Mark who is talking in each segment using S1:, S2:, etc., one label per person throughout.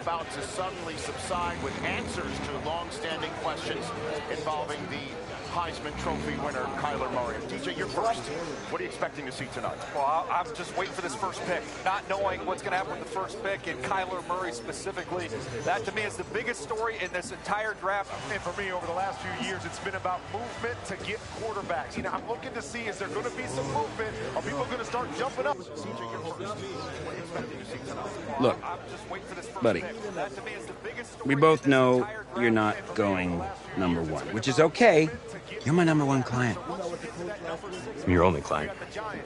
S1: About to suddenly subside with answers to long-standing questions involving the Heisman Trophy winner, Kyler Murray. DJ, you're first. What are you expecting to see tonight?
S2: Well, I'm just waiting for this first pick, not knowing what's going to happen with the first pick, and Kyler Murray specifically. That, to me, is the biggest story in this entire draft.
S3: And for me, over the last few years, it's been about movement to get quarterbacks. You know, I'm looking to see, is there going to be some movement? Are people going to start jumping up?
S1: DJ, you're first. What are you expecting to see tonight?
S4: Look,
S2: I'm just waiting for this first
S4: buddy,
S2: pick. That, to me, is the biggest story
S4: we both
S2: in this
S4: know
S2: entire draft.
S4: you're not going number one, which is okay. You're my number one client.
S5: I'm your only client.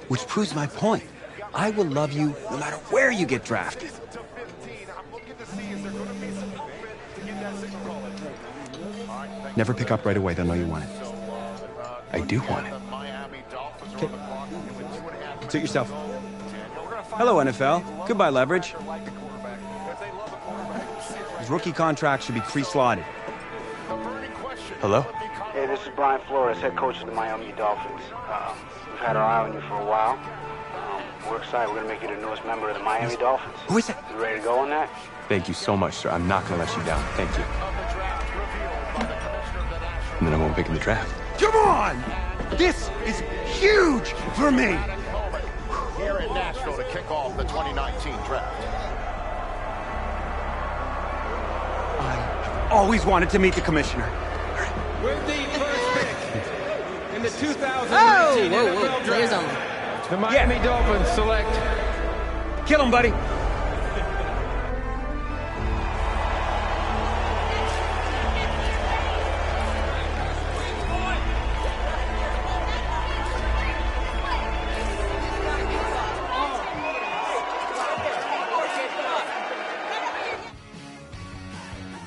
S4: Which proves my point. I will love you no matter where you get drafted. Never pick up right away. They'll know you want it.
S5: I do want it.
S4: Okay. Suit yourself. Hello, NFL. Goodbye, leverage. His rookie contract should be pre-slotted.
S5: Hello?
S6: Hey, this is Brian Flores, head coach of the Miami Dolphins. We've had our eye on you for a while. We're excited. We're going to make you the newest member of the Miami Dolphins.
S4: Who is that?
S6: You ready to go on that?
S5: Thank you so much, sir. I'm not going to let you down. Thank you. And then I won't pick in the draft.
S4: Come on! This is huge for me!
S1: Here in Nashville to kick off the 2019 draft.
S4: I always wanted to meet the commissioner.
S7: With the first pick in the 2019 NFL
S8: Players
S7: Draft,
S8: only.
S7: the Miami Dolphins select.
S4: Kill him, buddy.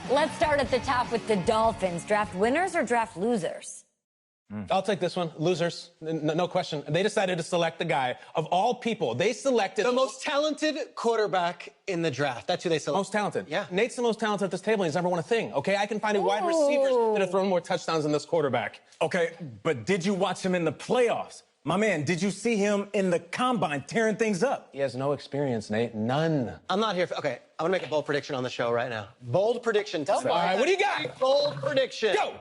S8: Let's start at the top with the Dolphins. Draft winners or draft losers?
S9: I'll take this one. Losers. No question. They decided to select the guy. Of all people, they selected
S10: the most talented quarterback in the draft. That's who they selected.
S9: Most talented.
S10: Yeah.
S9: Nate's the most talented at this table, and he's never won a thing, okay? I can find you wide receivers that have thrown more touchdowns than this quarterback.
S11: Okay, but did you watch him in the playoffs? My man, did you see him in the combine tearing things up?
S9: He has no experience, Nate. None.
S10: I'm not here for... Okay, I'm going to make a bold prediction on the show right now. Bold prediction. All
S9: right, what do you got?
S10: Bold prediction.
S9: Go!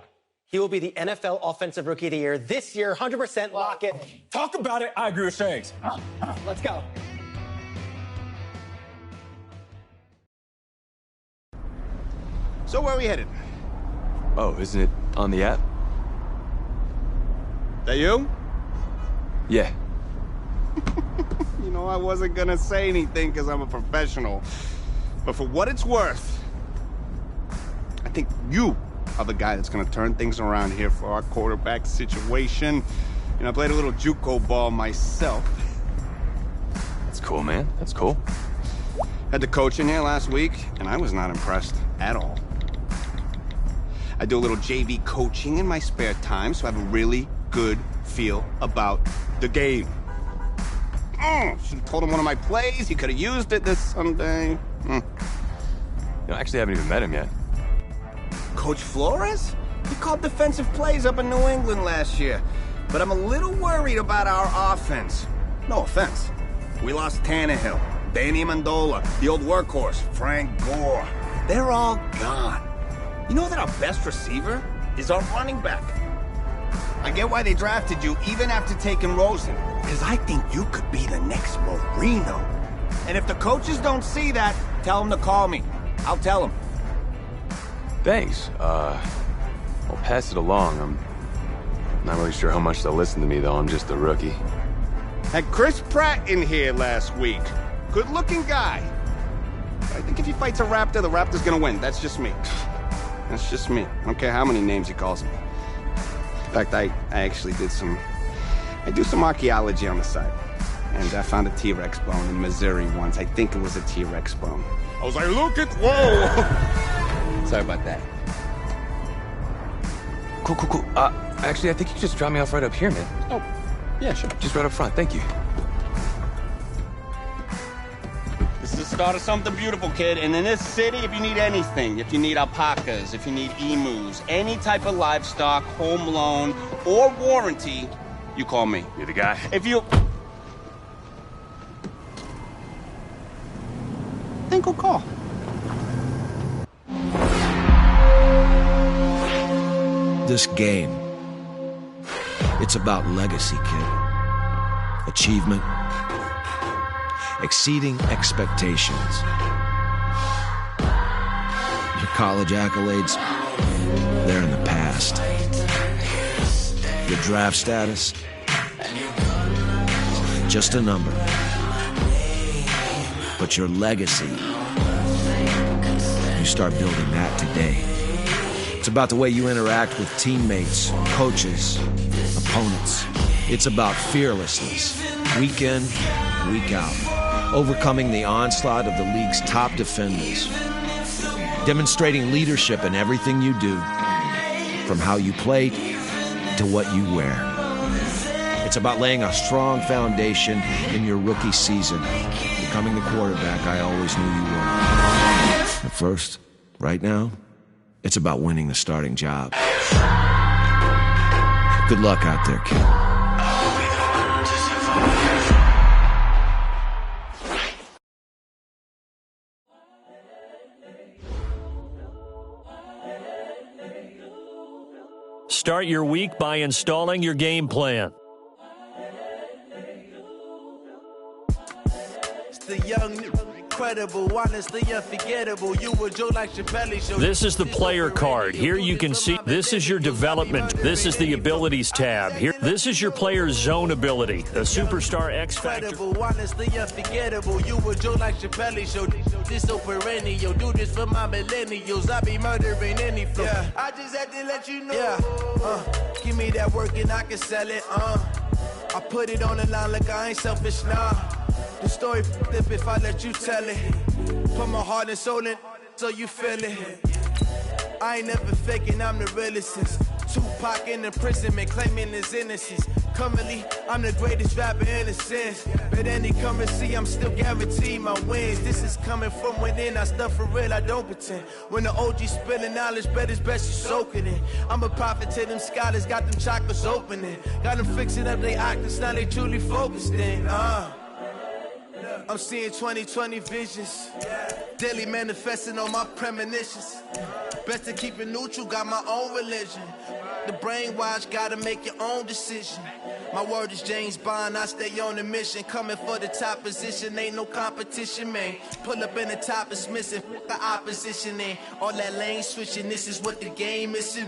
S10: He will be the NFL Offensive Rookie of the Year this year. 100% lock it.
S11: Talk about it. I agree with Shanks.
S10: Let's go.
S12: So where are we headed?
S5: Oh, isn't it on the app?
S12: That you?
S5: Yeah.
S12: You know, I wasn't gonna say anything because I'm a professional. But for what it's worth, I think you are the guy that's gonna turn things around here for our quarterback situation. You know, I played a little JUCO ball myself.
S5: That's cool, man. That's cool.
S12: Had the coach in here last week, and I was not impressed at all. I do a little JV coaching in my spare time, so I have a really good feel about the game. Should have told him one of my plays. He could have used it this Sunday.
S5: You know, I actually haven't even met him yet.
S12: Coach Flores? He called defensive plays up in New England last year. But I'm a little worried about our offense. No offense. We lost Tannehill, Danny Amendola, the old workhorse, Frank Gore. They're all gone. You know that our best receiver is our running back. I get why they drafted you even after taking Rosen, because I think you could be the next Marino. And if the coaches don't see that, tell them to call me. I'll tell them.
S5: Thanks. I'll pass it along. I'm not really sure how much they'll listen to me, though. I'm just a rookie.
S12: Had Chris Pratt in here last week. Good-looking guy. I think if he fights a Raptor, the Raptor's gonna win. That's just me. That's just me. I don't care how many names he calls me. In fact, I actually did some archaeology on the side. And I found a T-Rex bone in Missouri once. I think it was a T-Rex bone. I was like, look at, whoa! Sorry about that.
S5: Cool. Actually, I think you can just drop me off right up here, man.
S12: Oh, yeah, sure.
S5: Just right up front. Thank you.
S12: This is the start of something beautiful, kid. And in this city, if you need anything, if you need alpacas, if you need emus, any type of livestock, home loan, or warranty, you call me.
S5: You're the guy.
S12: If you... Then go call.
S13: this game, it's about legacy, kid. Achievement, exceeding expectations. Your college accolades, they're in the past. Your draft status, just a number. But your legacy, you start building that today. It's about the way you interact with teammates, coaches, opponents. It's about fearlessness, week in, week out. Overcoming the onslaught of the league's top defenders. Demonstrating leadership in everything you do, from how you play to what you wear. It's about laying a strong foundation in your rookie season, becoming the quarterback I always knew you were. At first, right now, it's about winning the starting job. Good luck out there, kid.
S14: Start your week by installing your game plan.
S15: The young, incredible, honestly unforgettable. You were Joe like Chappelle show.
S14: This is the player card. Here you can see this is your development. This is the abilities tab. Here, this is your player's zone ability. The superstar X factor.
S15: Incredible, honestly unforgettable. You were Joe like Chappelle show. This so perennial. Do this for my millennials. I be murdering any flow. Yeah. I just had to let you know. Yeah. Give me that work and I can sell it. I put it on the line like I ain't selfish, nah. The story flip if I let you tell it. Put my heart and soul in so you feel it. I ain't never faking, I'm the realest since Tupac in imprisonment, claiming his innocence. Currently, I'm the greatest rapper in a sense. But any currency, I'm still guaranteed my wins. This is coming from within, I stuff for real, I don't pretend. When the OG spilling knowledge, bet it's best you soaking it. I'm a prophet to them scholars, got them chakras opening. Got them fixing up they octaves, now they truly focused in. I'm seeing 2020 visions, daily manifesting on my premonitions. Best to keep it neutral, got my own religion. The brainwash, gotta make your own decision. My word is James Bond, I stay on a mission. Coming for the top position, ain't no competition, man. Pull up in the top is missing, the opposition in. All that lane switching, this is what the game is.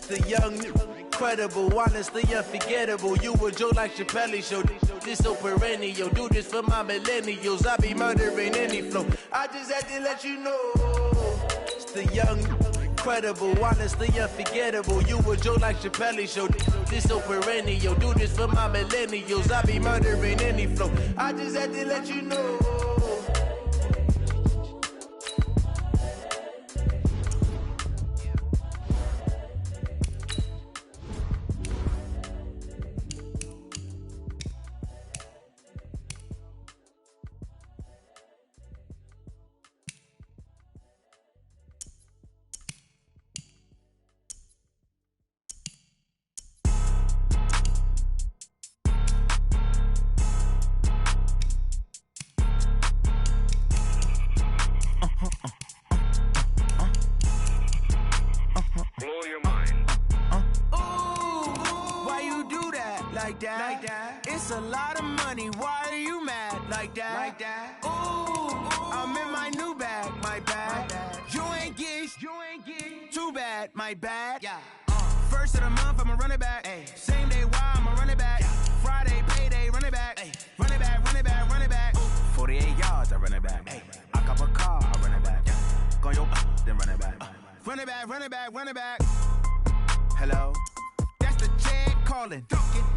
S15: The young, incredible, honestly unforgettable. You were Joe like Chappelle show. This so perennial. Do this for my millennials. I be murdering any flow. I just had to let you know. It's the young, incredible, honestly unforgettable. You were Joe like Chappelle show. This so perennial. Do this for my millennials. I be murdering any flow. I just had to let you know. Like that. It's a lot of money. Why are you mad like that? Like that. Ooh, I'm in my new bag. My bad. You ain't get too bad. My bad. Yeah. First of the month, I'ma run it back. Ay. Same day, why I'ma run it back. Yeah. Friday, payday, run it back. Ay. Run it back, run it back, run it back. 48 yards, I run it back. Ay. I cop a car, I run it back. Yeah. Go your then run it back. Run it back, run it back, run it back. Hello? That's the check calling.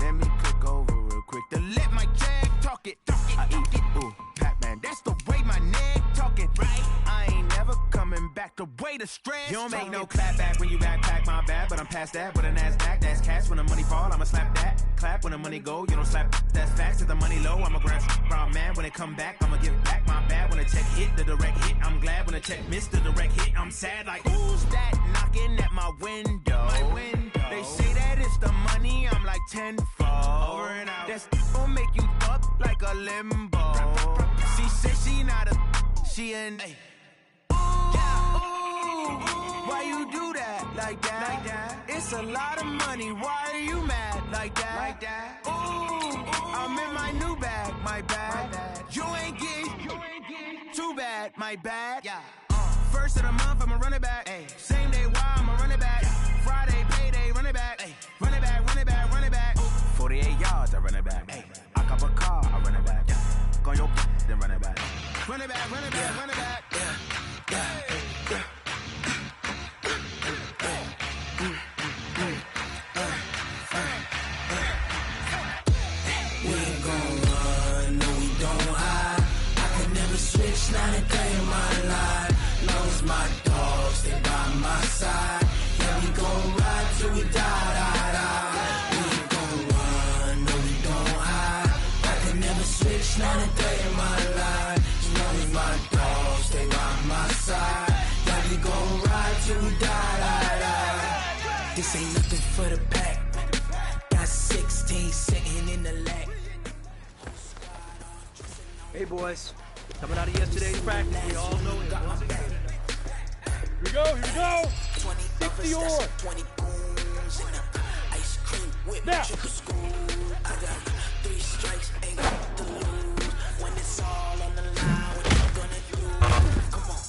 S15: Let me click over real quick to let my check talk it. I eat it. Ooh, Pac-Man, that's the way my neck talking. Right? I ain't never coming back. The way the stress. You don't make no clap back when you backpack my bad, but I'm past that with a NASDAQ. That's cash when the money fall. I'ma slap that. Clap when the money go. You don't slap. That's facts. If the money low, I'ma grab brown man. When it come back, I'ma give back my bad. When the check hit, the direct hit. I'm glad when the check missed the direct hit. I'm sad like who's that knocking at my window? My window. They say that it's the money. I'm like tenfold. Over and out. That's gon' make you up like a limbo. She said she not a. She an. Ooh, yeah. Ooh, why you do that like that? Like that. That's a lot of money. Why are you mad like that? Like that? Ooh, I'm in my new bag. My bad. You ain't getting too bad. My bad. Yeah. First of the month, I'ma run it back. Ay. Same day, why I'ma run it back. Friday, payday, run it back. Ay. Run it back, run it back, run it back. 48 yards, I run it back. Ay. I cop a car, I run it back. Go on your then run it back. Run it back, run it back, run it back. We ain't gon' run, no we don't hide. I could never switch, not a day in my life. Long as my dogs, they by my side. Yeah, we gon' ride till we die. We ain't gon' run, no we don't hide. I could never switch, not a day in my life. As long as my dogs, they by my side. Yeah, we gon' ride till we die. This ain't nothing for the pack. Got 16 sitting in the lag.
S16: Hey boys, coming out of yesterday's practice, we all know it. Here we go, here we go. 60 or. Now.
S15: I got 3 strikes, ain't got to lose. When it's all on the line, what you gonna do? Come on,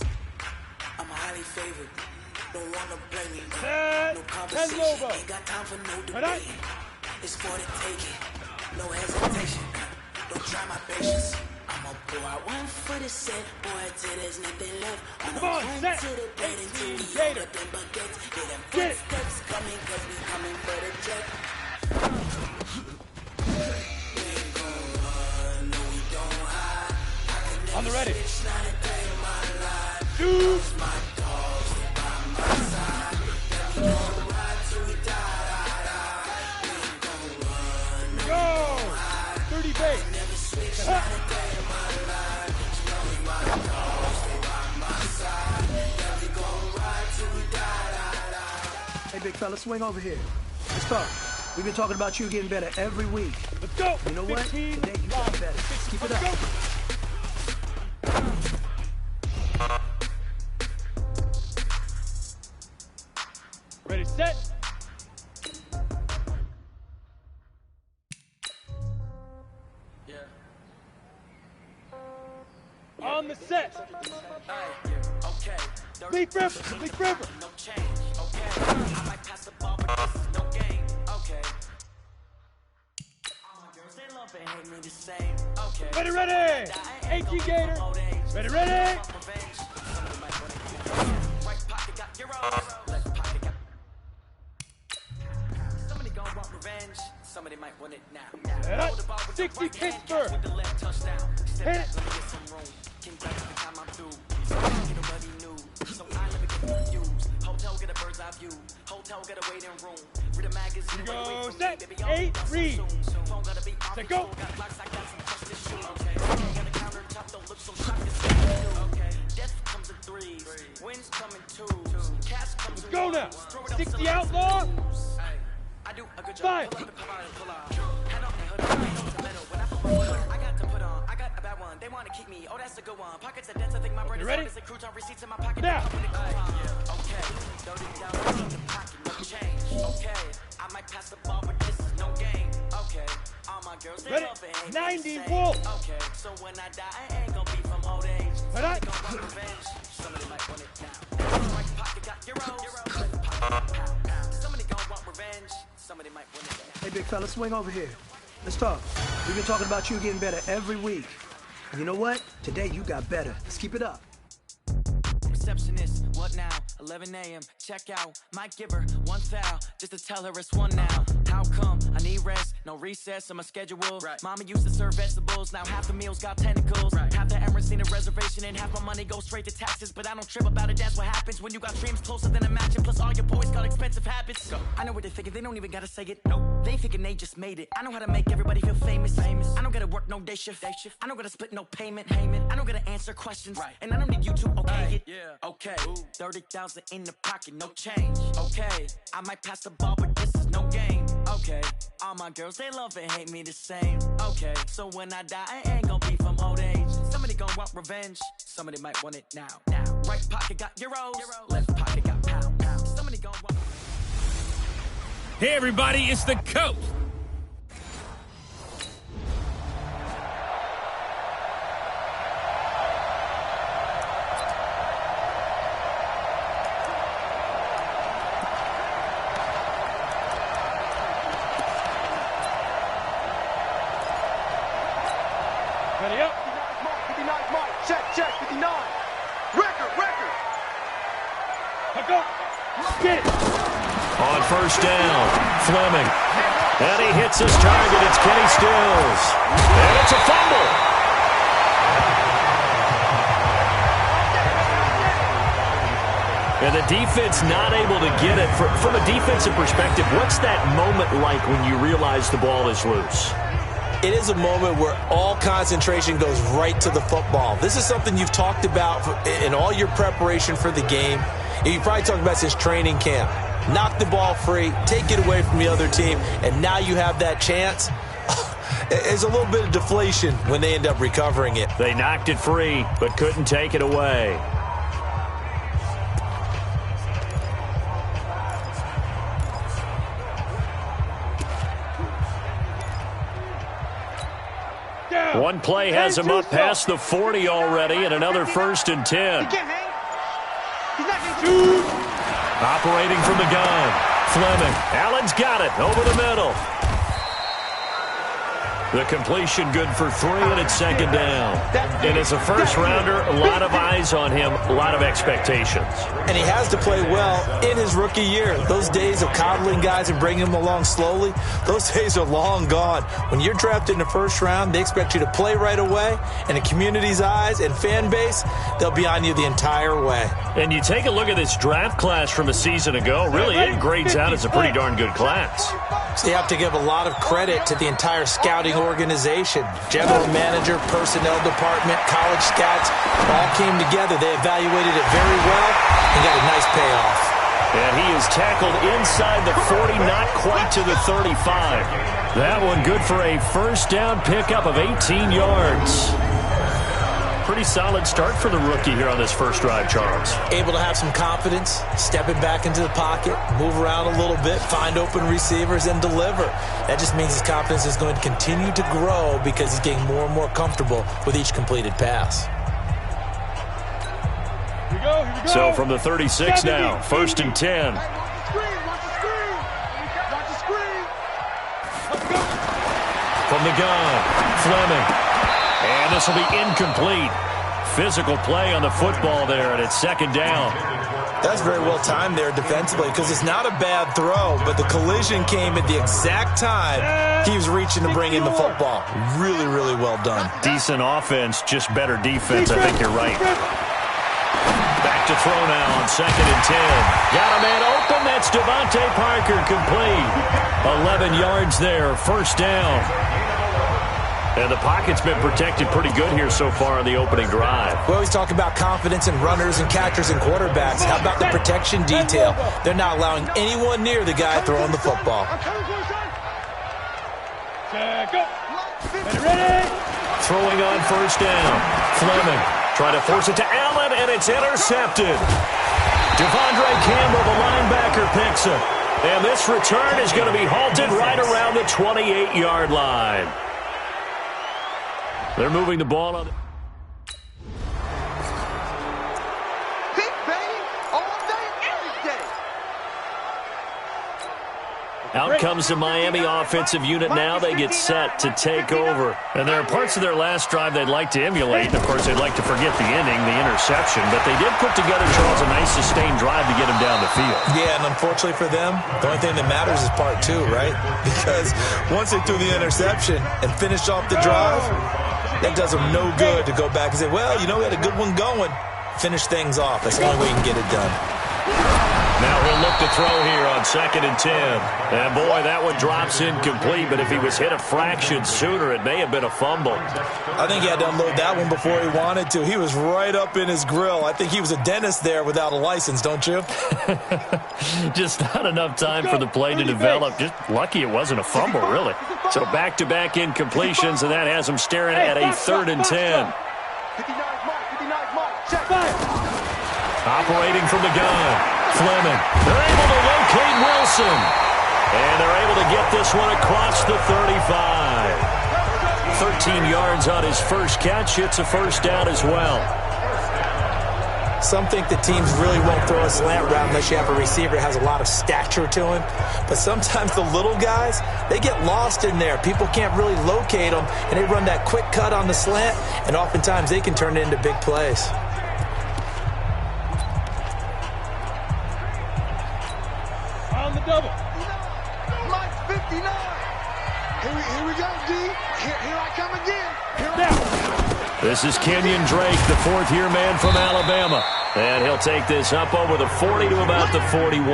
S15: I'm highly favored. Don't wanna blame me. No conversation, ain't got time for no debate. It's for the taking, no hesitation. Don't try my patience. I'ma pour out one for the set, boy, till there's nothing left.
S16: Come on, set.
S15: To the bed until we all up in buckets. Yeah, them footsteps coming, cause we coming for the jet. We ain't gon' run, no we don't hide. I can never
S16: On the ready.
S15: switch, not a day in my life.
S16: Shoot.
S15: My dogs, they by my side. Yeah, we gon' ride till we die. We ain't gon' run, no
S16: Go.
S15: we don't hide.
S16: 30 base.
S15: I can never switch, not a day in my life. As long as my dogs, they by my side. Yeah, we gon' ride till we die.
S16: Hey, big fella, swing over here. Let's talk. We've been talking about you getting better every week. Let's go. You know what? Today you got better. Let's keep it up. Ready, set.
S15: Yeah.
S16: On the set.
S15: Okay.
S16: Bleak River. Bleak River.
S15: No change. Okay. I might pass the ball, but this is no game. Okay. All my girls, they love and hate me the same. Okay.
S16: Ready, ready. AT Gator. Ready, ready.
S15: Right pocket got euros. Left pocket got. Somebody gon' want revenge. Somebody might want it now.
S16: 60 Pittsburgh.
S15: With the left touchdown. Step
S16: Hit
S15: back,
S16: it.
S15: let me get some room. Came back to the time I'm through. Get already knew. So I never get confused. Hotel get a bird's eye view. Hotel get a waiting room. Read a magazine.
S16: Go set. 8 read.
S15: Phone gotta be off.
S16: Set go.
S15: Got locks, I got some trust to shoot. Okay. Got a countertop, don't look so shocked to see you. Okay. Death comes in 3s. Wins come in 2s. Cash comes in 1s.
S16: Go now.
S15: Throw it up
S16: 60
S15: so
S16: outlaw.
S15: Hey, I do a good job.
S16: 5.
S15: Pull up and pull out. Head on and hood on. I know the middle. When I put my foot on, I got to put on. I got a bad one. They want to keep me. Oh, that's a good one. Pockets are dense. I think my bread is
S16: ready?
S15: hard as a crouton. Receipts in my pocket.
S16: Now.
S15: Okay. Load it down in the pocket. No change. Okay. I might pass the ball, but this is no game. Okay. All my girls, they
S16: Ready?
S15: love it. Hate
S16: 90
S15: me the same.
S16: Wolf.
S15: Okay. So when I die, I ain't gonna be from old age.
S16: Ready?
S15: Somebody gon' want revenge. Somebody might want it now. Right pocket got euros. Left pocket got pound. Somebody gon' want revenge. Somebody might want it now.
S16: Hey, big fella, swing over here. Let's talk. We've been talking about you getting better every week. And you know what? Today you got better. Let's keep it up.
S15: Receptionist, what now? 11 a.m. Check out. Might give her one foul just to tell her it's one now. How come? I need rest, no recess in my schedule. Right. Mama used to serve vegetables, now half the meals got tentacles. Right. Half the Emirates need a reservation and half my money goes straight to taxes. But I don't trip about it, that's what happens when you got dreams closer than a match. And plus all your boys got expensive habits. Go. I know what they're thinking, they don't even gotta say it. Nope. They thinking they just made it. I know how to make everybody feel famous. I don't gotta work no day shift. I don't gotta split no payment. I don't gotta answer questions. Right. And I don't need you to okay it. Yeah. Okay. 30,000 in the pocket, no change. Okay. I might pass the ball, but this is no game. Okay. All my girls, they love and hate me the same. Okay. So when I die, I ain't gonna be from old age. Somebody gon' want revenge. Somebody might want it now. Now. Right pocket got euros. Left pocket got pound. Somebody gon' want.
S14: Hey, everybody, it's the coach.
S16: Ready up.
S3: 59 Mike. Check. 59. Record.
S16: Let go. Get it.
S14: On first down, Fleming. And he hits his target. It's Kenny Stills. And it's a fumble. And the defense not able to get it. From a defensive perspective, what's that moment like when you realize the ball is loose?
S17: It is a moment where all concentration goes right to the football. This is something you've talked about in all your preparation for the game. You probably talked about since training camp. Knock the ball free, take it away from the other team, and now you have that chance. There's a little bit of deflation when they end up recovering it.
S14: They knocked it free, but couldn't take it away. One play has him up past the 40 already, and another 1st and 10. Operating from the gun, Fleming. Allen's got it over the middle. The completion good for 3, and it's 2nd down. And as a first-rounder, a lot of eyes on him, a lot of expectations.
S17: And he has to play well in his rookie year. Those days of coddling guys and bringing them along slowly, those days are long gone. When you're drafted in the first round, they expect you to play right away. And the community's eyes and fan base, they'll be on you the entire way.
S14: And you take a look at this draft class from a season ago, really it grades out as a pretty darn good class.
S17: So you have to give a lot of credit to the entire scouting organization. General manager, personnel department, college scouts, all came together. They evaluated it very well and got a nice payoff.
S14: And he is tackled inside the 40, not quite to the 35. That one good for a first down pickup of 18 yards. Pretty solid start for the rookie here on this first drive, Charles.
S17: Able to have some confidence, stepping back into the pocket, move around a little bit, find open receivers, and deliver. That just means his confidence is going to continue to grow because he's getting more and more comfortable with each completed pass.
S16: Here we go.
S14: So from the 36 now, 1st and 10.
S16: Watch the screen. Let's go.
S14: From the gun, Fleming. And this will be incomplete. Physical play on the football there, and it's 2nd down.
S17: That's very well timed there defensively because it's not a bad throw, but the collision came at the exact time he was reaching to bring in the football. Really, really well done.
S14: Decent offense, just better defense. I think you're right. Back to throw now on 2nd and 10. Got a man open. That's Devontae Parker, complete. 11 yards there, 1st down. And the pocket's been protected pretty good here so far on the opening drive.
S17: We always talk about confidence in runners and catchers and quarterbacks. How about the protection detail? They're not allowing anyone near the guy throwing the football.
S16: Ready?
S14: Throwing on 1st down. Fleming trying to force it to Allen, and it's intercepted. Devondre Campbell, the linebacker, picks it. And this return is going to be halted right around the 28-yard line. They're moving the ball on. Out comes the Miami offensive unit now. They get set to take over. And there are parts of their last drive they'd like to emulate. And, of course, they'd like to forget the ending, the interception. But they did put together, Charles, a nice sustained drive to get them down the field.
S17: Yeah, and unfortunately for them, the only thing that matters is part 2, right? Because once they threw the interception and finished off the drive, that does them no good to go back and say, well, you know, we had a good one going. Finish things off. That's the only way you can get it done.
S14: Now he'll look to throw here on 2nd and 10. And, boy, that one drops incomplete. But if he was hit a fraction sooner, it may have been a fumble.
S17: I think he had to unload that one before he wanted to. He was right up in his grill. I think he was a dentist there without a license, don't you?
S14: Just not enough time for the play to develop. Just lucky it wasn't a fumble, really. So back-to-back incompletions, and that has him staring at a 3rd and 10. Operating from the gun, Fleming. They're able to locate Wilson. And they're able to get this one across the 35. 13 yards on his first catch. It's a first down as well.
S17: Some think the teams really won't throw a slant route unless you have a receiver that has a lot of stature to him. But sometimes the little guys, they get lost in there. People can't really locate them, and they run that quick cut on the slant, and oftentimes they can turn it into big plays.
S16: On the double.
S18: Mike 59. Here we go, D. Here I come again.
S14: This is Kenyon Drake, the fourth-year man from Alabama. And he'll take this up over the 40 to about the 41.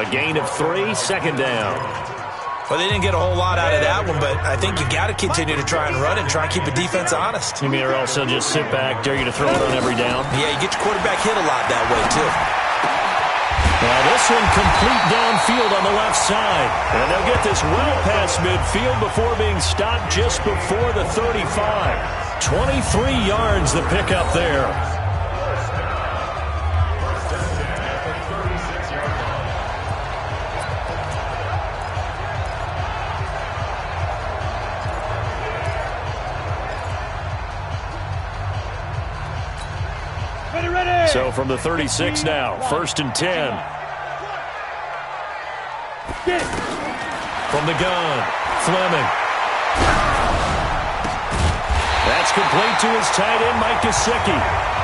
S14: A gain of 3, second down.
S17: Well, they didn't get a whole lot out of that one, but I think you got to continue to try and run and try and keep the defense honest.
S14: You mean, or also just sit back, dare you to throw it on every down?
S17: Yeah, you get your quarterback hit a lot that way, too.
S14: Now this one complete downfield on the left side. And they'll get this well past midfield before being stopped just before the 35. 23 yards the pickup there. So from the 36 now, 1st and 10. From the gun, Fleming. That's complete to his tight end, Mike Gesicki.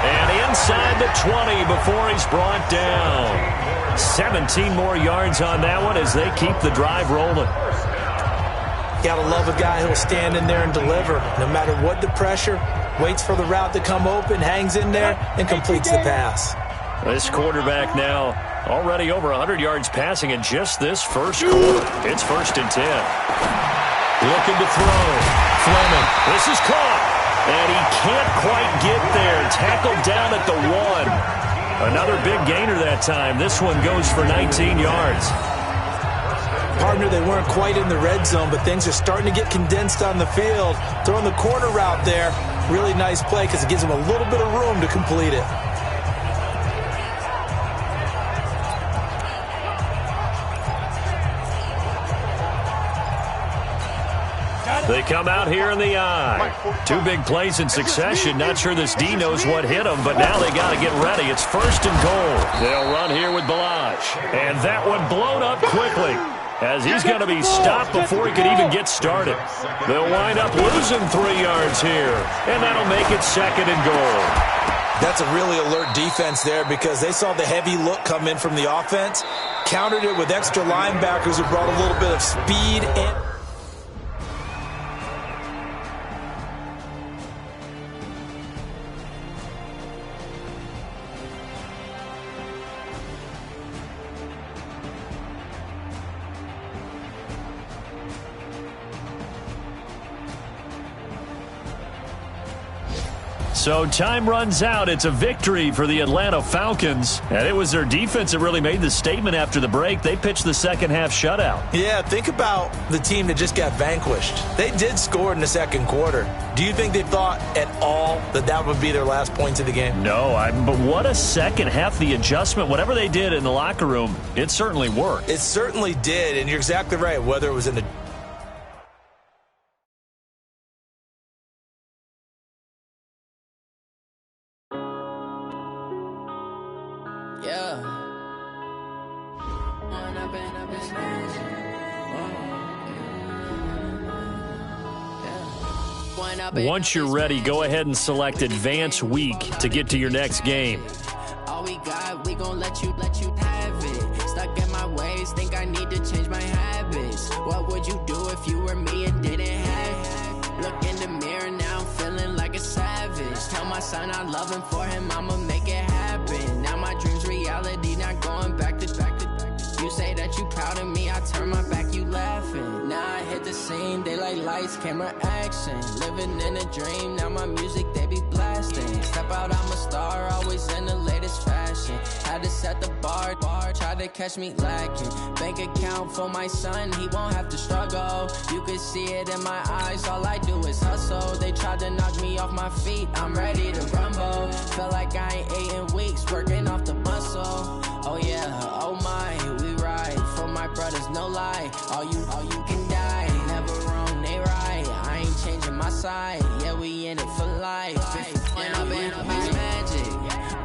S14: And inside the 20 before he's brought down. 17 more yards on that one as they keep the drive rolling.
S17: Gotta love a guy who'll stand in there and deliver. No matter what the pressure, waits for the route to come open, hangs in there, and completes the pass.
S14: This quarterback now already over 100 yards passing in just this first quarter. It's 1st and 10. Looking to throw. Fleming. This is caught. And he can't quite get there. Tackled down at the 1. Another big gainer that time. This one goes for 19 yards.
S17: Partner, they weren't quite in the red zone, but things are starting to get condensed on the field. Throwing the corner route there. Really nice play because it gives them a little bit of room to complete it.
S14: They come out here in the eye. 2 big plays in succession. Not sure this D knows what hit them, but now they got to get ready. It's 1st and goal. They'll run here with Balaj. And that one blown up quickly as he's going to be stopped before he could even get started. They'll wind up losing 3 yards here, and that'll make it 2nd and goal.
S17: That's a really alert defense there because they saw the heavy look come in from the offense, countered it with extra linebackers who brought a little bit of speed and
S14: So time runs out. It's a victory for the Atlanta Falcons. And it was their defense that really made the statement after the break. They pitched the second half shutout.
S17: Yeah, think about the team that just got vanquished. They did score in the second quarter. Do you think they thought at all that that would be their last points of the game?
S14: No, but what a second half. The adjustment, whatever they did in the locker room, it certainly worked.
S17: It certainly did, and you're exactly right. Whether it was in the
S14: Once you're ready, go ahead and select Advance Week to get to your next game.
S19: All we got, we gon' let you have it. Stuck in my ways, think I need to change my habits. What would you do if you were me and didn't have it? Look in the mirror now, I'm feeling like a savage. Tell my son I love him, for him I'ma make it happen. Now my dream's reality, not going back to. You say that you proud of me, I turn my back, you laughing. Now I hit the scene, they like lights, camera, action. Living in a dream, now my music, they be blasting. Step out, I'm a star, always in the latest fashion. Had to set the bar, try to catch me lacking. Bank account for my son, he won't have to struggle. You can see it in my eyes, all I do is hustle. They tried to knock me off my feet, I'm ready to rumble. Feel like I ain't ate in weeks, working off the muscle. Oh yeah, oh my, we ride for my side. Yeah, we in it for life. And I've been magic.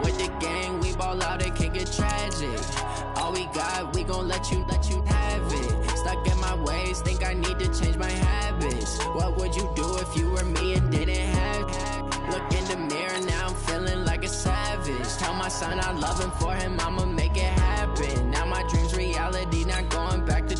S19: With the gang, we ball out, it can get tragic. All we got, we gon' let you have it. Stuck in my ways, think I need to change my habits. What would you do if you were me and didn't have it? Look in the mirror, now I'm feeling like a savage. Tell my son I love him, for him I'ma make it happen. Now my dream's reality, not going back to.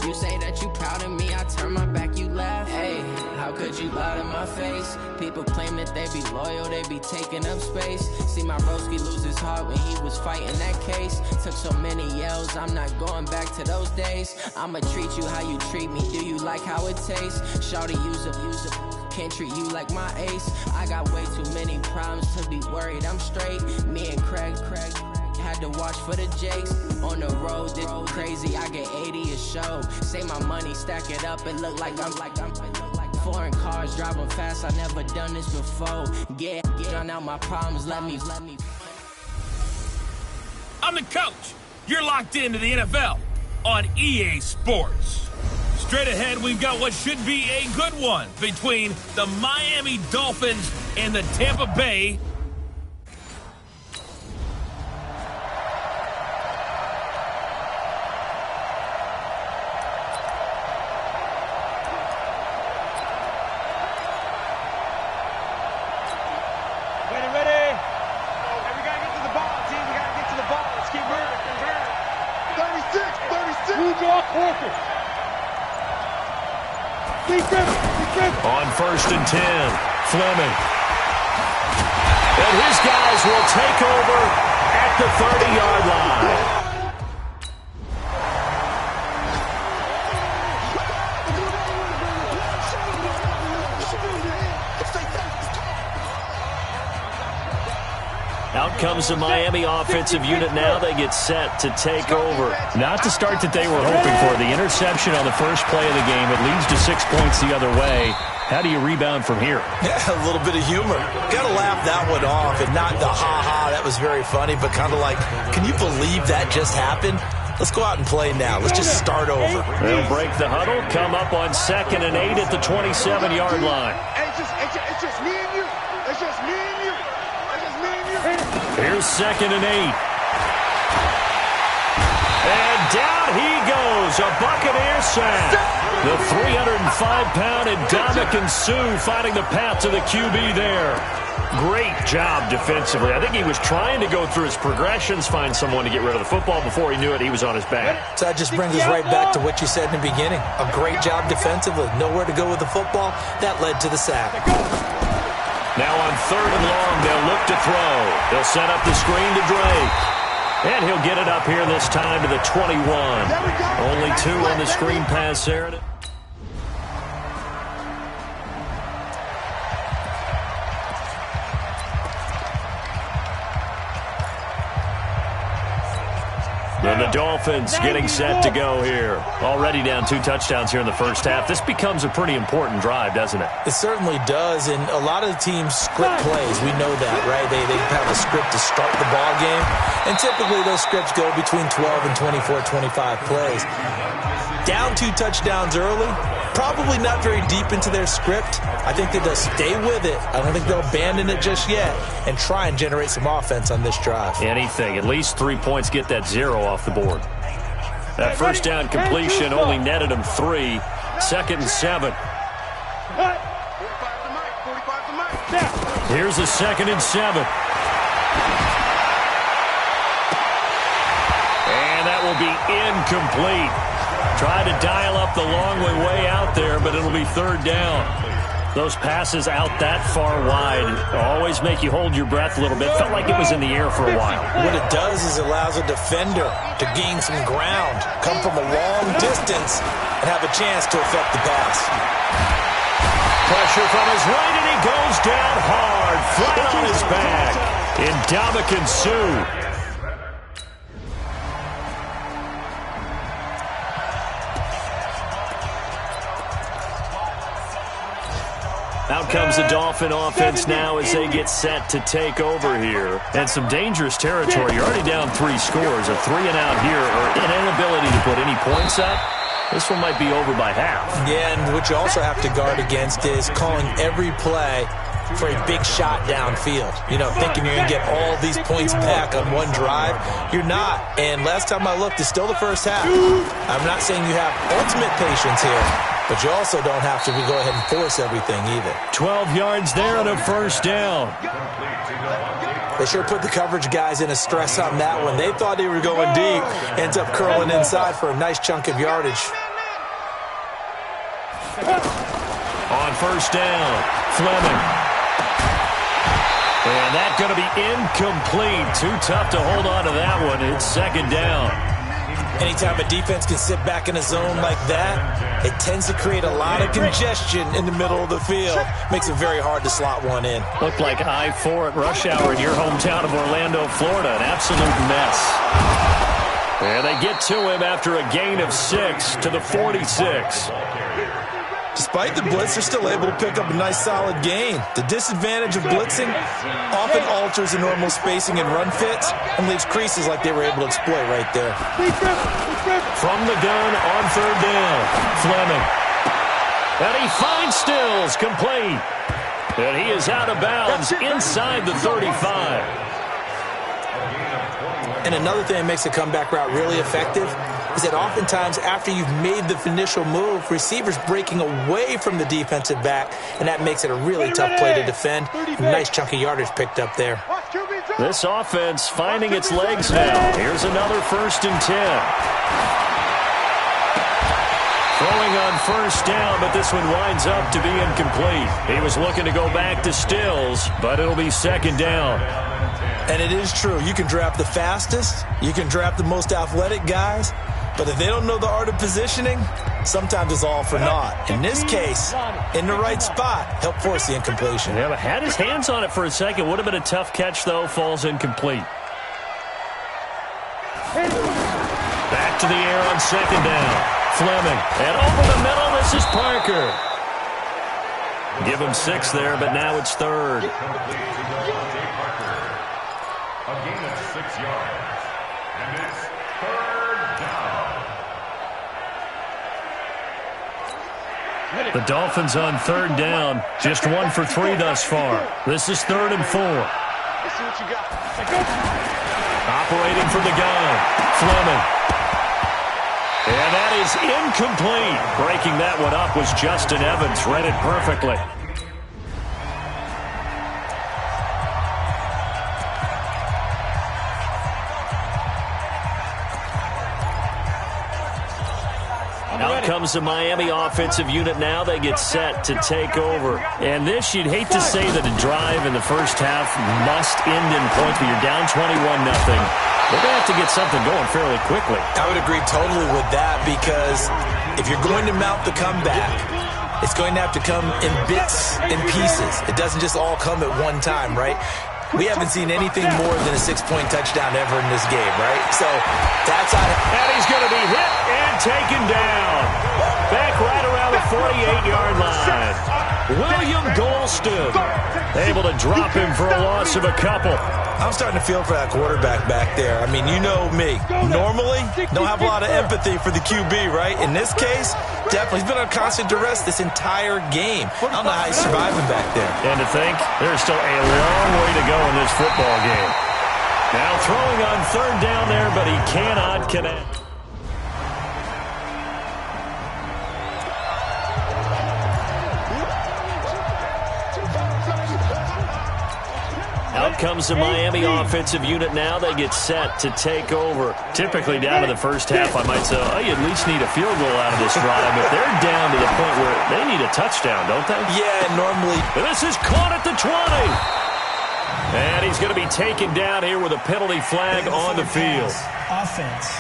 S19: You say that you proud of me, I turn my back, you laugh. Hey, how could you lie to my face? People claim that they be loyal, they be taking up space. See my broski lose his heart when he was fighting that case. Took so many yells, I'm not going back to those days. I'ma treat you how you treat me, do you like how it tastes? Shawty, use a can't treat you like my ace. I got way too many problems to be worried, I'm straight. Me and Craig had to watch for the Jakes. On the road, this crazy, I get 80 a show. Say my money, stack it up, it look like I'm foreign cars, driving fast, I never done this before. Get on out my problems, let me.
S20: I'm the coach. You're locked into the NFL on EA Sports. Straight ahead, we've got what should be a good one between the Miami Dolphins and the Tampa Bay.
S14: On 1st and 10, Fleming. And his guys will take over at the 30-yard line. Out comes the Miami offensive unit now. They get set to take over. Not the start that they were hoping for. The interception on the first play of the game. It leads to 6 points the other way. How do you rebound from here?
S17: Yeah, a little bit of humor. Got to laugh that one off, and not the ha-ha, that was very funny, but kind of like, can you believe that just happened? Let's go out and play now. Let's just start over.
S14: They'll break the huddle, come up on 2nd and 8 at the 27-yard line.
S18: It's just me and you. It's just me and you. It's just me and you.
S14: Here's 2nd and 8. And down he goes, a Buccaneer sack. The 305-pound Ndamukong Suh finding the path to the QB there. Great job defensively. I think he was trying to go through his progressions, find someone to get rid of the football. Before he knew it, he was on his back.
S17: So that just brings us right back to what you said in the beginning. A great job defensively. Nowhere to go with the football. That led to the sack.
S14: Now on 3rd and long, they'll look to throw. They'll set up the screen to Drake. And he'll get it up here this time to the 21. Only 2 on the screen pass there. And the Dolphins getting set to go here. Already down 2 touchdowns here in the first half. This becomes a pretty important drive, doesn't it?
S17: It certainly does, and a lot of the teams script plays. We know that, right? They have a script to start the ball game, and typically those scripts go between 12 and 24, 25 plays. Down 2 touchdowns early, probably not very deep into their script. I think that they'll stay with it. I don't think they'll abandon it just yet and try and generate some offense on this drive.
S14: Anything. At least 3 points, get that 0 off the board. That first down completion only netted him 3. 2nd and 7. Here's a 2nd and 7. And that will be incomplete. Tried to dial up the long way out there, but it'll be 3rd down. Those passes out that far wide always make you hold your breath a little bit. Felt like it was in the air for a while.
S17: What it does is it allows a defender to gain some ground, come from a long distance, and have a chance to affect the pass.
S14: Pressure from his right, and he goes down hard, flat on his back. Ndamukong Suh. Out comes the Dolphin offense now as they get set to take over here. And some dangerous territory. You're already down 3 scores. A 3-and-out here, or an inability to put any points up. This one might be over by half. Yeah, and what you also have to guard against is calling every play for a big shot downfield. You know, thinking you're going to get all these points back on one drive. You're not. And last time I looked, it's still the first half. I'm not saying you have ultimate patience here, but you also don't have to go ahead and force everything either. 12 yards there on a first down. They sure put the coverage guys in a stress on that one. They thought they were going deep. Ends up curling inside for a nice chunk of yardage. On first down, Fleming. And that's going to be incomplete. Too tough to hold on to that one. It's second down. Anytime a defense can sit back in a zone like that, it tends to create a lot of congestion in the middle of the field. Makes it very hard to slot one in. Looked like I-4 at rush hour in your hometown of Orlando, Florida. An absolute mess. And they get to him after a gain of 6 to the 46. Despite the blitz, they're still able to pick up a nice solid gain. The disadvantage of blitzing often alters the normal spacing and run fits and leaves creases like they were able to exploit right there. From the gun on third down, Fleming. And he finds Stills, complete. And he is out of bounds inside the 35. And another thing that makes the comeback route really effective is that oftentimes after you've made the initial move, receivers breaking away from the defensive back, and that makes it a really tough play to defend. A nice chunk of yardage picked up there. This offense finding its legs now. Here's another 1st and 10. Throwing on first down, but this one winds up to be incomplete. He was looking to go back to Stills, but it'll be second down. And it is true. You can draft the fastest. You can draft the most athletic guys. But if they don't know the art of positioning, sometimes it's all for naught. In this case, in the right spot, helped force the incompletion. Yeah, but had his hands on it for a second. Would have been a tough catch, though. Falls incomplete. Back to the air on second down. Fleming. And over the middle, this is Parker. Give him 6 there, but now it's third.
S3: A gain of 6 yards. And it's third down.
S14: The Dolphins on third down. Just 1 for 3 thus far. This is 3rd and 4.
S18: Let's see what you got.
S14: Operating from the gun. Fleming. And that is incomplete. Breaking that one up was Justin Evans. Read it perfectly. Out comes the Miami offensive unit now. They get set to take over. And this, you'd hate to say that a drive in the first half must end in points, but you're down 21-0. They're going to have to get something going fairly quickly. I would agree totally with that, because if you're going to mount the comeback, it's going to have to come in bits and pieces. It doesn't just all come at one time, right? We haven't seen anything more than a 6-point touchdown ever in this game, right? So that's how. And he's going to be hit and taken down. Back right around the 48-yard line. William Golston able to drop him for a loss of a couple. I'm starting to feel for that quarterback back there. I mean, you know me. Normally, don't have a lot of empathy for the QB, right? In this case, definitely. He's been on constant duress this entire game. I don't know how he's surviving back there. And to think, there's still a long way to go in this football game. Now throwing on third down there, but he cannot connect. Out comes the Miami offensive unit now. They get set to take over. Typically down to the first half, I might say, oh, you at least need a field goal out of this drive, but they're down to the point where they need a touchdown, don't they? Yeah, normally. And this is caught at the 20. And he's going to be taken down here with a penalty flag on the field.
S21: Offense.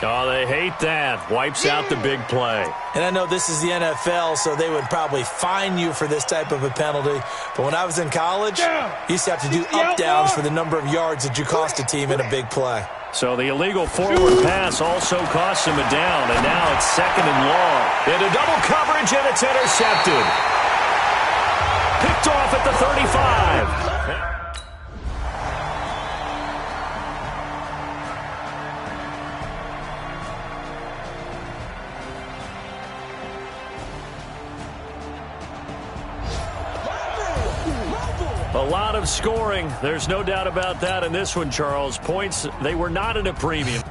S14: Oh, they hate that. Wipes out the big play.
S17: And I know this is the NFL, so they would probably fine you for this type of a penalty. But when I was in college, you used to have to do up-downs for the number of yards that you cost a team in a big play.
S14: So the illegal forward pass also costs him a down, and now it's 2nd and long. Into double coverage, and it's intercepted. Picked off at the 35. A lot of scoring. There's no doubt about that in this one, Charles. Points, they were not at a premium.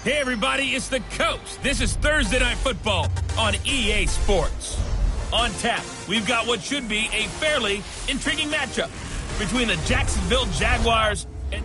S20: Hey everybody, it's the Coach. This is Thursday Night Football on EA Sports. On tap, we've got what should be a fairly intriguing matchup between the Jacksonville Jaguars and...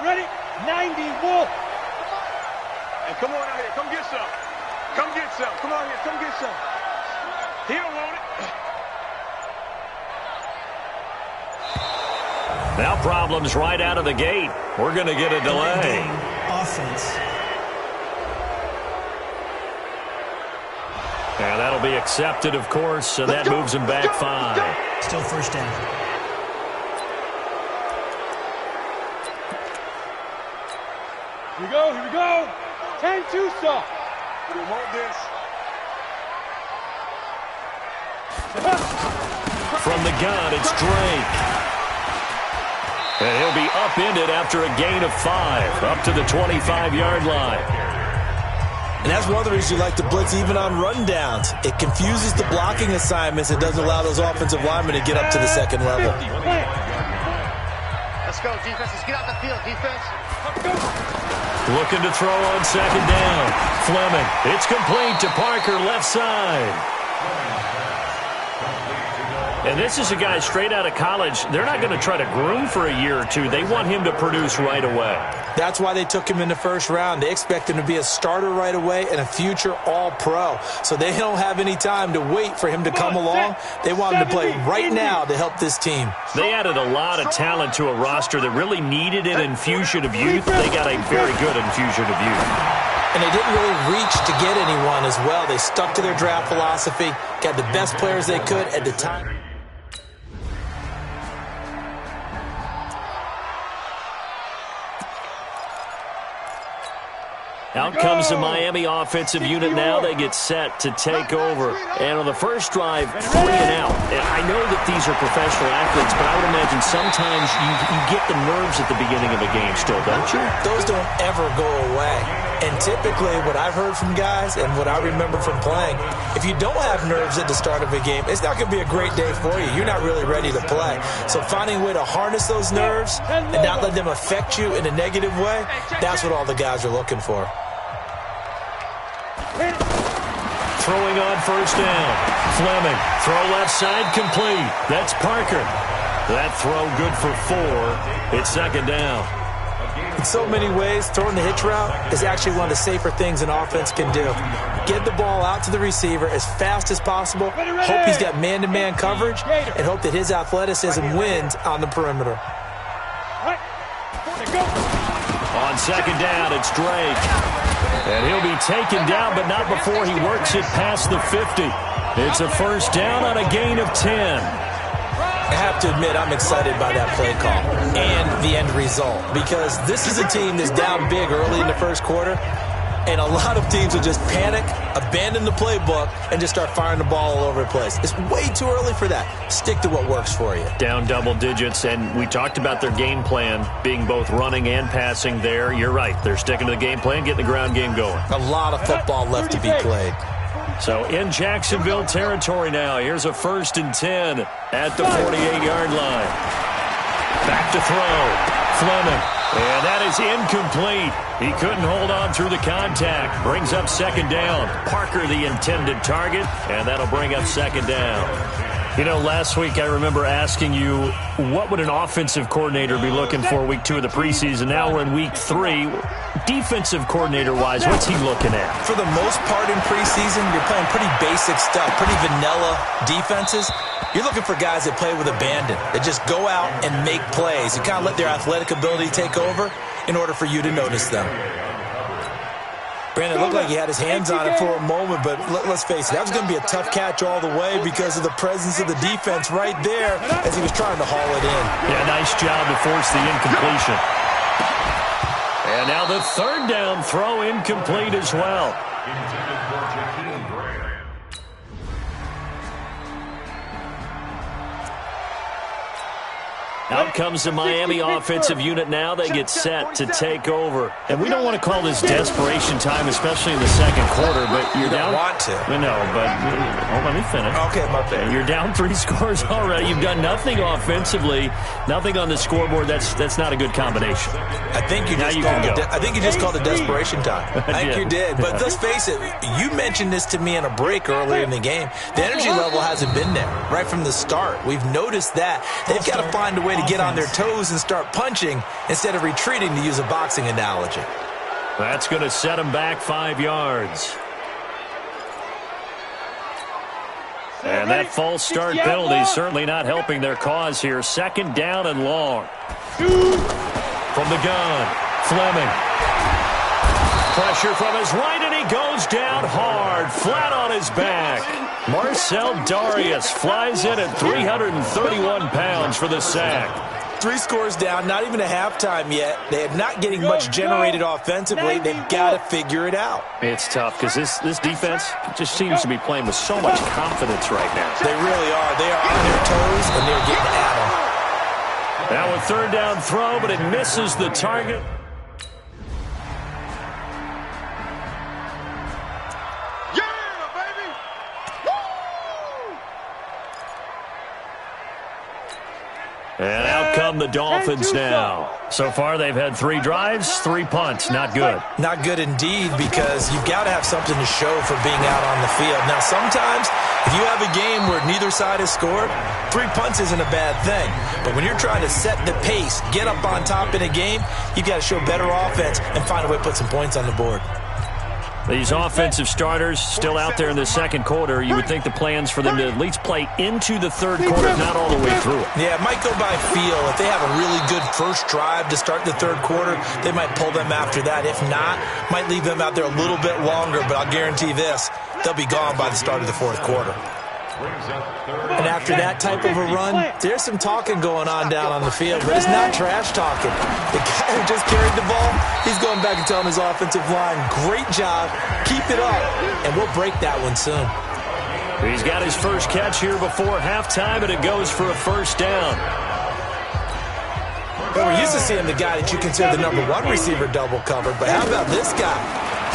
S16: Ready? 90 Wolf.
S18: Hey, come on out here. Come get some. Come get some. Come on here. Come get some. He don't want it.
S14: Now problems right out of the gate. We're going to get a delay.
S21: Offense.
S14: And that'll be accepted, of course, and that moves him back 5.
S21: Still first down.
S16: Here we go, here we go. 10-2 stop.
S18: We want this.
S14: From the gun, it's Drake. And he'll be upended after a gain of 5, up to the 25-yard line.
S17: And that's one of the reasons you like to blitz even on rundowns. It confuses the blocking assignments. It doesn't allow those offensive linemen to get up to the second level.
S6: Let's go, defense. Let's get out the field, defense.
S14: Looking to throw on 2nd down. Fleming. It's complete to Parker, left side. And this is a guy straight out of college. They're not going to try to groom for a year or two. They want him to produce right away.
S17: That's why they took him in the first round. They expect him to be a starter right away and a future all-pro. So they don't have any time to wait for him to come along. They want him to play right now to help this team.
S14: They added a lot of talent to a roster that really needed an infusion of youth. They got a very good infusion of youth.
S17: And they didn't really reach to get anyone as well. They stuck to their draft philosophy, got the best players they could at the time.
S14: Out comes the Miami offensive unit now. They get set to take over. And on the first drive, 3 and out. And I know that these are professional athletes, but I would imagine sometimes you get the nerves at the beginning of a game still, don't you?
S17: Those don't ever go away. And typically what I've heard from guys and what I remember from playing, if you don't have nerves at the start of a game, it's not going to be a great day for you. You're not really ready to play. So finding a way to harness those nerves and not let them affect you in a negative way, that's what all the guys are looking for.
S14: Throwing on first down. Fleming. Throw left side complete. That's Parker. That throw good for 4. It's second down.
S17: In so many ways, throwing the hitch route is actually one of the safer things an offense can do. Get the ball out to the receiver as fast as possible, hope he's got man-to-man coverage, and hope that his athleticism wins on the perimeter.
S14: On second down, it's Drake. And he'll be taken down, but not before he works it past the 50. It's a first down on a gain of 10.
S17: I have to admit, I'm excited by that play call and the end result, because this is a team that's down big early in the first quarter, and a lot of teams will just panic, abandon the playbook, and just start firing the ball all over the place. It's way too early for that. Stick to what works for you.
S14: Down double digits, and we talked about their game plan being both running and passing there. You're right. They're sticking to the game plan, getting the ground game going.
S17: A lot of football left to be played.
S14: So in Jacksonville territory now, here's a 1st and 10 at the 48-yard line. Back to throw. Fleming. And that is incomplete. He couldn't hold on through the contact. Brings up second down. Parker the intended target, and that'll bring up second down. You know, last week I remember asking you, what would an offensive coordinator be looking for week 2 of the preseason? Now we're in week 3. Defensive coordinator-wise, what's he looking at?
S17: For the most part in preseason, you're playing pretty basic stuff, pretty vanilla defenses. You're looking for guys that play with abandon, that just go out and make plays. You kind of let their athletic ability take over in order for you to notice them. Brandon, it looked like he had his hands on it for a moment, but let's face it, that was going to be a tough catch all the way because of the presence of the defense right there as he was trying to haul it in.
S14: Yeah, nice job to force the incompletion. And now the 3rd down throw incomplete as well. Out comes the Miami offensive unit now. They get set to take over. And we don't want to call this desperation time, especially in the second quarter, but you're down.
S17: You don't want to.
S14: No, but let me finish.
S17: Okay, my bad.
S14: You're down 3 scores already. You've done nothing offensively, nothing on the scoreboard. That's not a good combination.
S17: I think you just called it desperation time. I think you did. But let's face it, you mentioned this to me in a break earlier in the game. The energy level hasn't been there right from the start. We've noticed that. They've got to find a way to get on their toes and start punching instead of retreating, to use a boxing analogy.
S14: That's going to set them back 5 yards. And that false start penalty is certainly not helping their cause here. 2nd down and long. From the gun, Fleming. Pressure from his right, and he goes down hard, flat on his back. Marcel Darius flies in at 331 pounds for the sack.
S17: 3 scores down, not even a halftime yet. They're not getting much generated offensively. They've got to figure it out.
S14: It's tough because this defense just seems to be playing with so much confidence right now.
S17: They really are. They are on their toes, and they're getting at them.
S14: Now a 3rd down throw, but it misses the target. And out come the Dolphins now. So far, they've had 3 drives, 3 punts. Not good.
S17: Not good indeed, because you've got to have something to show for being out on the field. Now, sometimes, if you have a game where neither side has scored, 3 punts isn't a bad thing. But when you're trying to set the pace, get up on top in a game, you've got to show better offense and find a way to put some points on the board.
S14: These offensive starters still out there in the second quarter. You would think the plans for them to at least play into the third quarter, not all the way through it.
S17: Yeah, it might go by feel. If they have a really good first drive to start the third quarter, they might pull them after that. If not, might leave them out there a little bit longer, but I'll guarantee this, they'll be gone by the start of the fourth quarter. And after that type of a run, there's some talking going on down on the field, but it's not trash talking. The guy who just carried the ball, he's going back and telling his offensive line, great job, keep it up, and we'll break that one soon.
S14: He's got his first catch here before halftime, and it goes for a first down.
S17: Well, we're used to seeing the guy that you consider the number one receiver double covered, but how about this guy?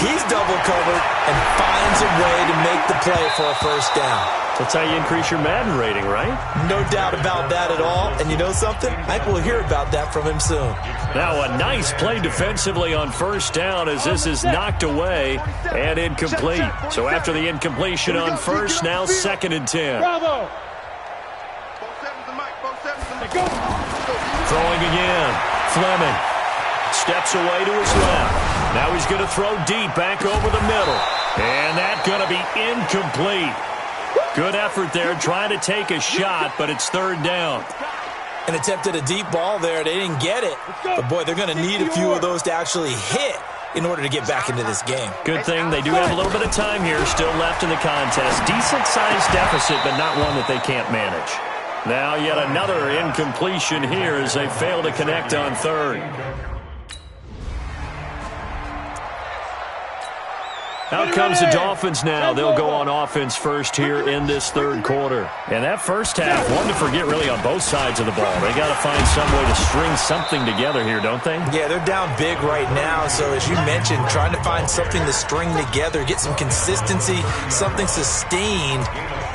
S17: He's double covered and finds a way to make the play for a first down.
S14: That's how you increase your Madden rating, right?
S17: No doubt about that at all. And you know something? I think we'll hear about that from him soon.
S14: Now a nice play defensively on first down as this is knocked away and incomplete. So after the incompletion on first, now 2nd and 10.
S16: Bravo.
S14: Throwing again. Fleming steps away to his left. Now he's going to throw deep back over the middle. And that's going to be incomplete. Good effort there trying to take a shot, but it's 3rd down.
S17: An attempt at a deep ball there. They didn't get it. But, boy, they're going to need a few of those to actually hit in order to get back into this game.
S14: Good thing they do have a little bit of time here still left in the contest. Decent-sized deficit, but not one that they can't manage. Now yet another incompletion here as they fail to connect on 3rd. Out comes the Dolphins now. They'll go on offense first here in this 3rd quarter. And that first half, one to forget really on both sides of the ball. They got to find some way to string something together here, don't they?
S17: Yeah, they're down big right now. So as you mentioned, trying to find something to string together, get some consistency, something sustained,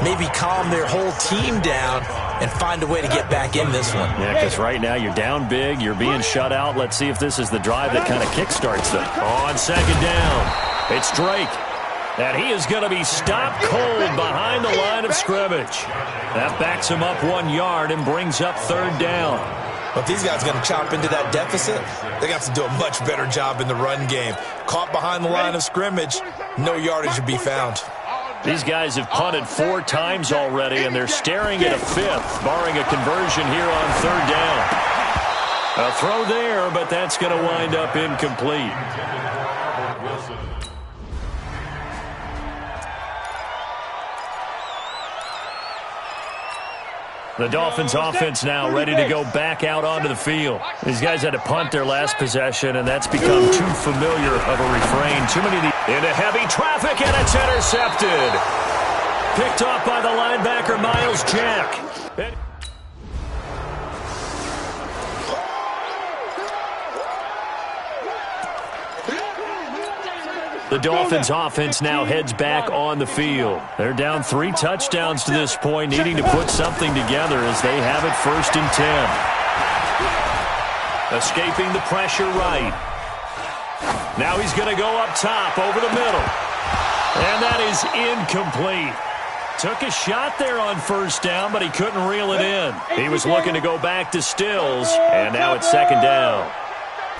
S17: maybe calm their whole team down and find a way to get back in this one.
S14: Yeah, because right now you're down big, you're being shut out. Let's see if this is the drive that kind of kickstarts them. On 2nd down. It's Drake, and he is going to be stopped cold behind the line of scrimmage. That backs him up 1 yard and brings up 3rd down.
S17: But these guys are going to chop into that deficit. They got to do a much better job in the run game. Caught behind the line of scrimmage, no yardage to be found.
S14: These guys have punted 4 times already, and they're staring at a 5th, barring a conversion here on 3rd down. A throw there, but that's going to wind up incomplete. The Dolphins offense now ready to go back out onto the field. These guys had to punt their last possession, and that's become too familiar of a refrain. Too many into heavy traffic, and it's intercepted. Picked off by the linebacker, Miles Jack. The Dolphins offense now heads back on the field. They're down 3 touchdowns to this point, needing to put something together as they have it 1st and 10. Escaping the pressure right. Now he's going to go up top over the middle. And that is incomplete. Took a shot there on 1st down, but he couldn't reel it in. He was looking to go back to Stills, and now it's 2nd down.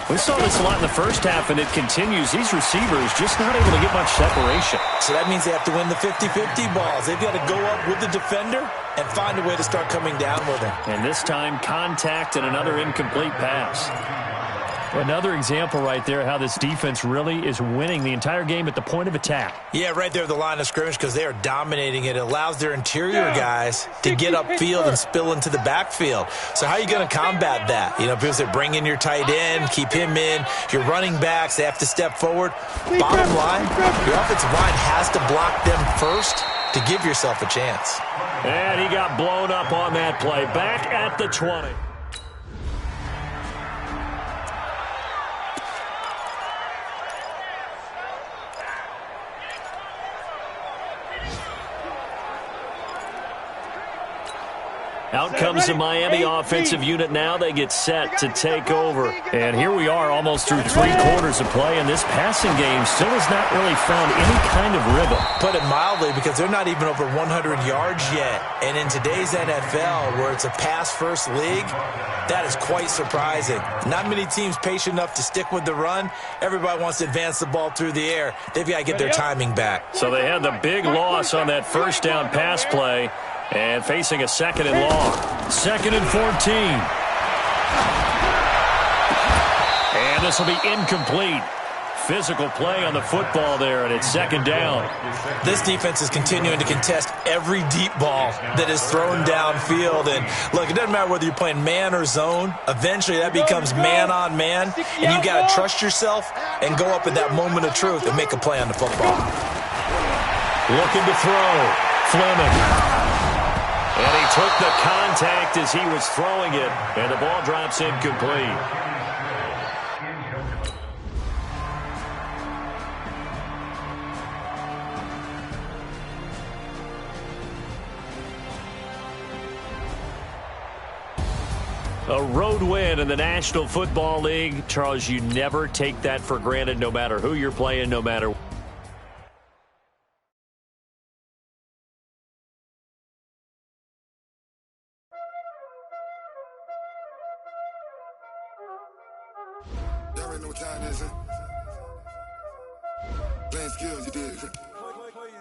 S14: We saw this a lot in the first half, and it continues. These receivers just not able to get much separation.
S17: So that means they have to win the 50-50 balls. They've got to go up with the defender and find a way to start coming down with him.
S14: And this time, contact and another incomplete pass. Another example right there how this defense really is winning the entire game at the point of attack.
S17: Yeah, right there at the line of scrimmage because they are dominating it. It allows their interior guys to get upfield and spill into the backfield. So how are you going to combat that? You know, people say bring in your tight end, keep him in. Your running backs, they have to step forward. Bottom line, your offensive line has to block them first to give yourself a chance.
S14: And he got blown up on that play. Back at the 20. Out comes the Miami offensive unit now. They get set to take over. And here we are almost through 3 quarters of play, and this passing game still has not really found any kind of rhythm.
S17: Put it mildly, because they're not even over 100 yards yet. And in today's NFL, where it's a pass-first league, that is quite surprising. Not many teams patient enough to stick with the run. Everybody wants to advance the ball through the air. They've got to get their timing back.
S14: So they had the big loss on that 1st down pass play. And facing a 2nd and long. 2nd and 14. And this will be incomplete. physical play on the football there, and it's second down.
S17: This defense is continuing to contest every deep ball that is thrown downfield. And, look, it doesn't matter whether you're playing man or zone. Eventually that becomes man on man, and you got to trust yourself and go up at that moment of truth and make a play on the football.
S14: Looking to throw. Fleming. And he took the contact as he was throwing it, and the ball drops incomplete. A road win in the National Football League. Charles, you never take that for granted, no matter who you're playing, no matter.
S21: Y'all already know what time it is, huh? Playing skills, you did.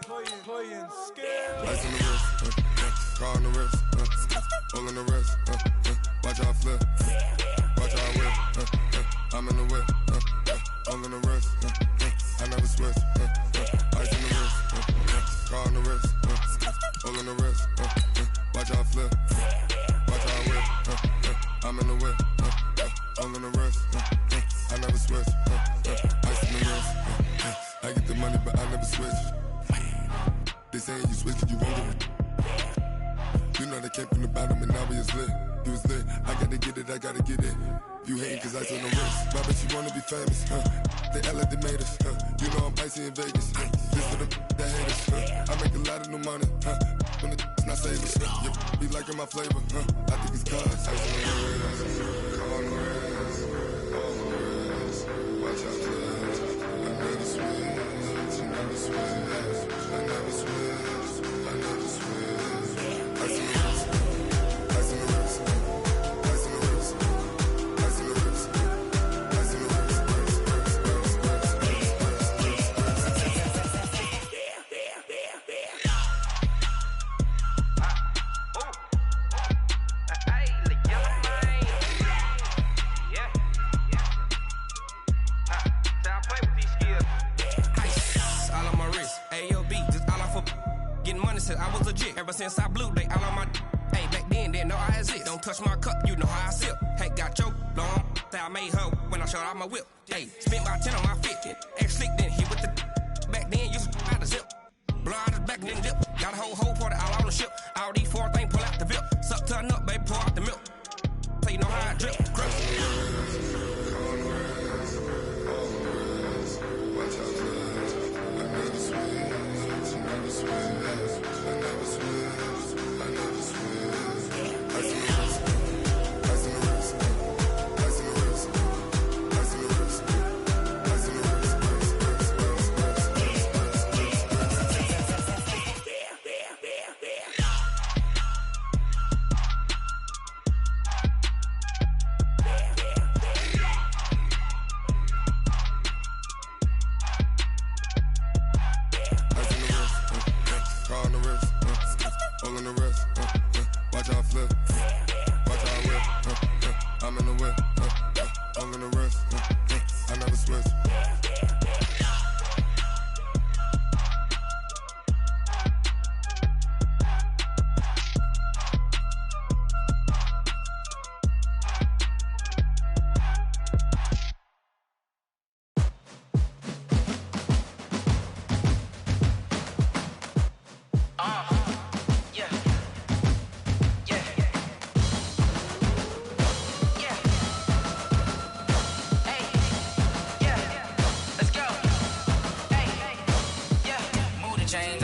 S21: Playing skills. Ice on the wrist, car on the wrist, hole in the wrist, watch out flip, watch out whip, I'm in the whip, hole in the wrist, I never switch, ice in the wrist, car on the wrist, hole in the wrist, watch out flip, watch out whip, I'm in the whip, hole in the wrist, I never switch, ice in the wrist, I get the money but I never switch. They saying you switch and you won't get it. You know they came from the bottom and now we is lit. You was lit, I gotta get it, I gotta get it. You hating cause ice on the wrist. I bet you wanna be famous, They act like they made us, You know I'm icy in Vegas, This for the that hate us, I make a lot of new money, When it's not savers, You be liking my flavor, I think it's cause ice on the wrist, on the wrist, on the wrist. Watch out for this, I never switch, I never switch, I never switch, I never switch. Ice in the wrist, ice in the wrist, ice in the wrist, ice in the wrist, ice in the
S22: all on my wrist, AOB, just all off of getting money since I was legit. Ever since I blew, they all on my. Hey, back then, didn't know I exist. Don't touch my cup, you know how I sip. Hey, got your long. Say I made her when I showed out my whip. Hey, spent my 10 on my 50. Ex slick, then hit with the. Back then, used to out the zip. Blow out his back, then dip. Got a whole party all on the ship. All these four things, pull out the VIP. Suck, turn up, baby, pour out the milk. So you know how I drip. Grip.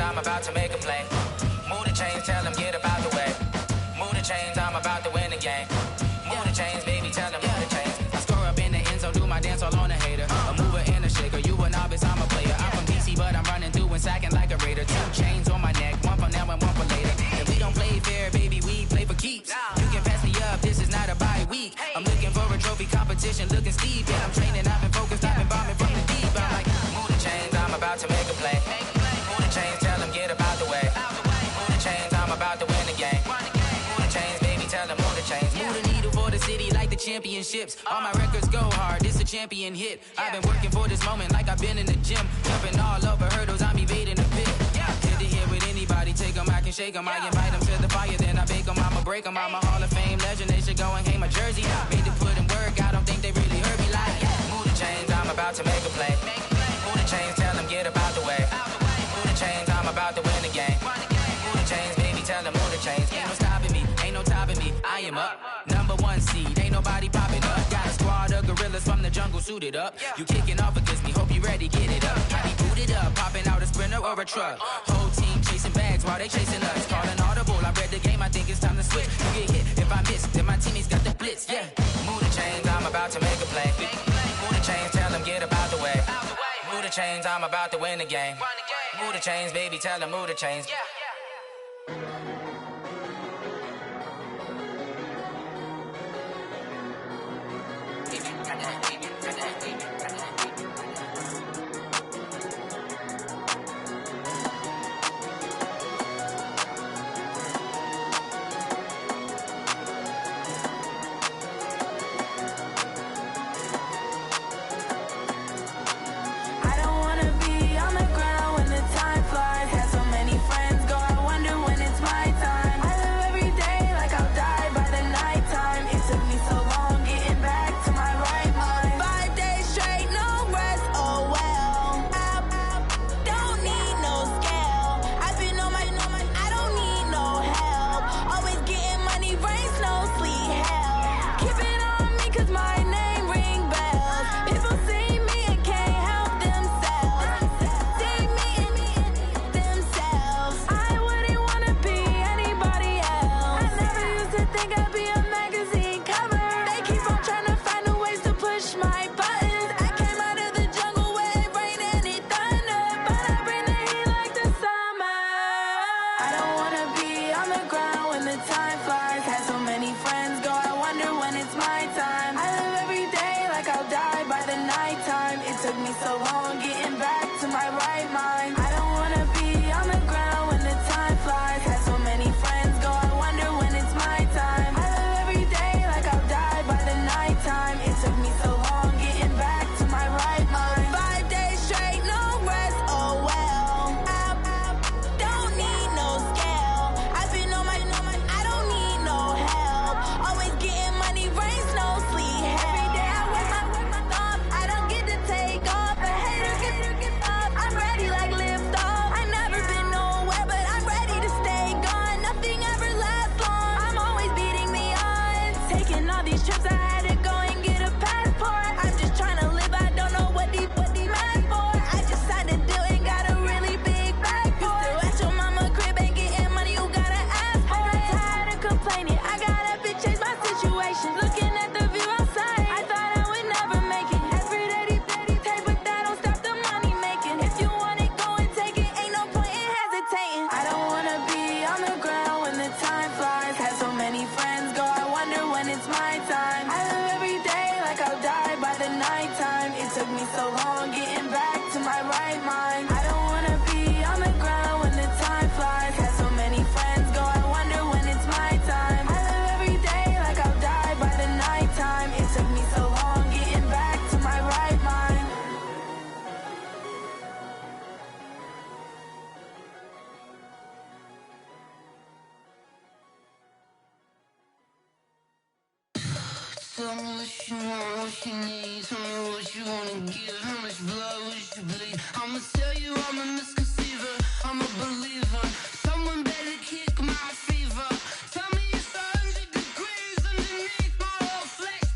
S22: I'm about to make a play. Move the chains, tell them get about the way. Move the chains, I'm about to win the game. Move the chains, baby, tell them move the chains. I score up in the end zone, do my dance all on a hater. A mover and a shaker, you a novice, I'm a player. I'm from DC, but I'm running through and sacking like a raider. 2 chains on my neck, one for now and one for later. If we don't play fair, baby, we play for keeps. You can pass me up, this is not a bye week. I'm looking for a trophy competition, looking steep. Yeah, I'm training, I've been focused, I've been bombing from the deep. I'm like, move the chains, I'm about to make a play. Move the chains, tell them get about the way. the championships. All my records go hard, this a champion hit. I've been working for this moment like I've been in the gym. Jumping all over hurdles, I'm evading the pit. Hit the hit with anybody, take them, I can shake them. I invite them to the fire, then I bake them, I'ma break them. I'm a Hall of Fame legend, they should go and hang my jersey. Made to put in work, I don't think they really heard me like, move the chains, I'm about to make a play. Move the chains, tell them get up out the way. Move the chains, I'm about to win the game. Move the chains, baby, tell them move the chains. Ain't no stopping me, ain't no topping me. I am up, #1 seed, ain't nobody popping up. Got a squad of gorillas from the jungle suited up. You kicking off against me, hope you ready, get it up. I be booted up, popping out a Sprinter or a truck. Whole team chasing bags while they chasing us. Calling audible, I read the game, I think it's time to switch. You get hit, if I miss, then my teammates got the blitz, yeah. Move the chains, I'm about to make a play. Move the chains, tell them get up out the way. Move the chains, I'm about to win the game. Move the chains, baby, tell them move the chains.
S19: Tell me what you want, what you need. Tell me what you wanna give. How much blood would you bleed? I'ma tell you I'm a misconceiver. I'm a believer. Someone better kick my fever. Tell me it's 100 degrees underneath my whole flesh.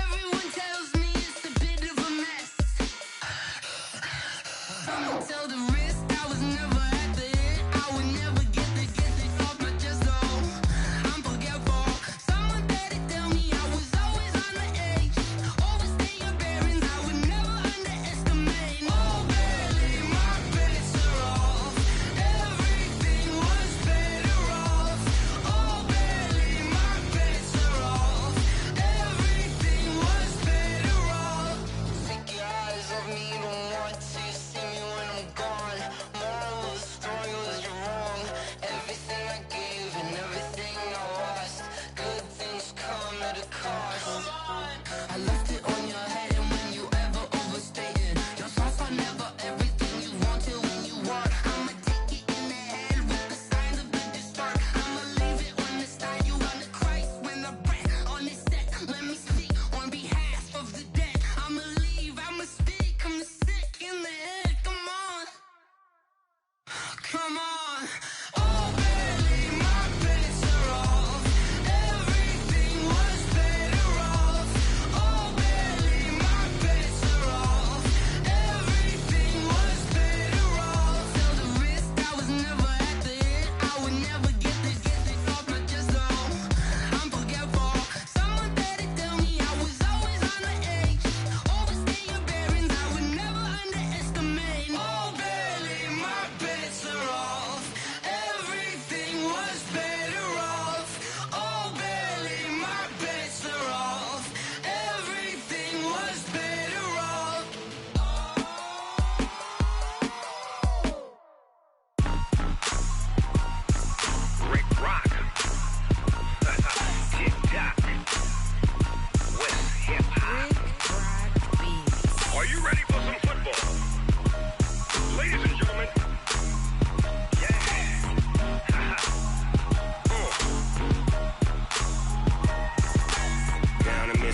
S19: Everyone tells me it's a bit of a mess. I'ma tell the risk I was never at the end. I would never get it off my chest though. I'm forgetful. Someone better tell me I was always on the edge. Overstay your bearings, I would never underestimate. Oh, barely, my bets are off.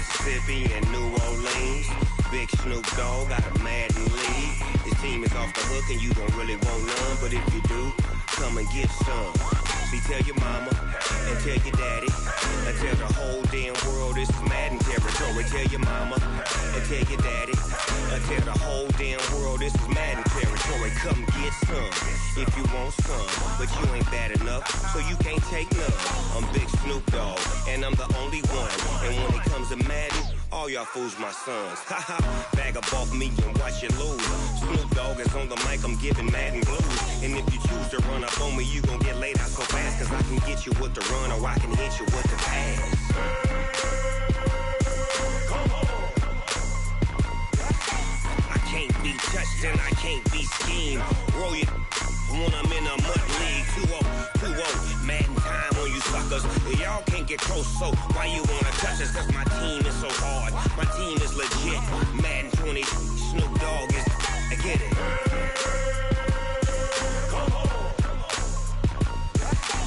S1: Mississippi and New Orleans. Big Snoop Dogg got a Madden league. His team is off the hook and you don't really want none, but if you do, come and get some. See, tell your mama and tell your daddy and tell the whole damn world this is Madden territory. Tell your mama and tell your daddy and tell the whole damn world this is Madden territory. Come get some if you want some, but you ain't bad enough, so you can't take none. I'm Big Snoop Dogg, and I'm the only one. And when it comes to Madden, all y'all fools my sons. Haha, bag up off me and watch you lose. Snoop Dogg is on the mic, I'm giving Madden blues. And if you choose to run up on me, you gon' get laid out so fast, cause I can get you with the run or I can hit you with the pass. I can't be touched and I can't be schemed. Roll it when I'm in a mud league. 2-0, Madden time on you suckers. Y'all can't get close, so why you wanna touch us? Cause my team is so hard, my team is legit. Madden 20, Snoop Dogg is, I get it.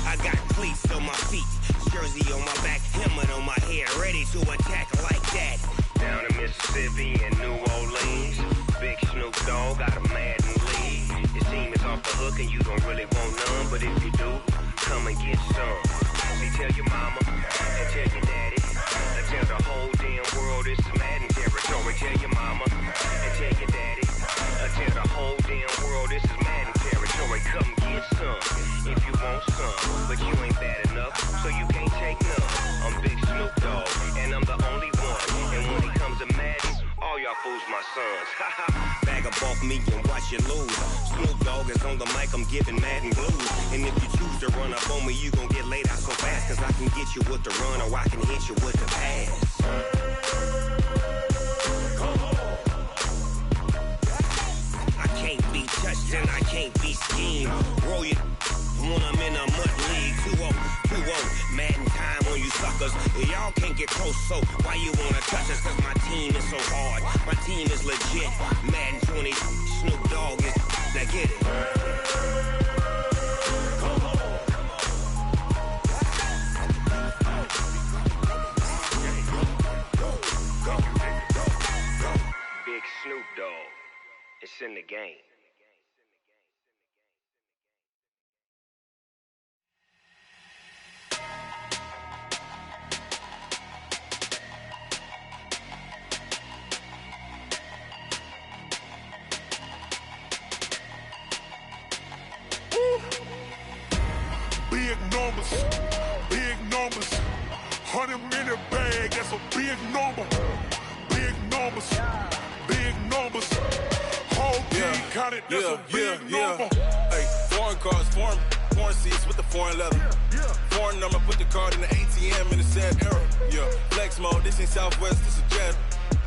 S1: I got cleats on my feet, jersey on my back, helmet on my head, ready to attack like that. Down in Mississippi and New Orleans, Big Snoop Dogg got a Madden league. His team is off the hook and you don't really want none, but if you do, come and get some. See, tell your mama and tell your daddy and tell the whole damn world this is Madden territory. Tell your mama and tell your daddy and tell the whole damn world this is Madden territory. Come get some if you want some, but you ain't bad enough, so you can't take none. I'm Big Snoop Dogg, and I'm the only one. And when it comes to Madden, all y'all fools my sons. Bag up off me and watch you lose. Snoop Dogg is on the mic, I'm giving Madden blues. And if you choose to run up on me, you gon' get laid out so fast, cause I can get you with the run or I can hit you with the pass. I can't be touched and I can't be schemed. Roll it when I'm in a mud league. 2-0, Madden time on you suckers. Y'all can't get close, so why you wanna touch us? Cause my team is so hard, my team is legit. Madden 20, Snoop Dogg is, now get it. Big Snoop Dogg, it's in the game.
S2: Big numbers, 100-minute bag, that's a big number. Big numbers, whole team counted, that's a big number.
S23: Hey, foreign cars, foreign seats with the foreign leather. Foreign number, put the card in the ATM in the sad era. Yeah, flex mode, this ain't Southwest, this is Jet.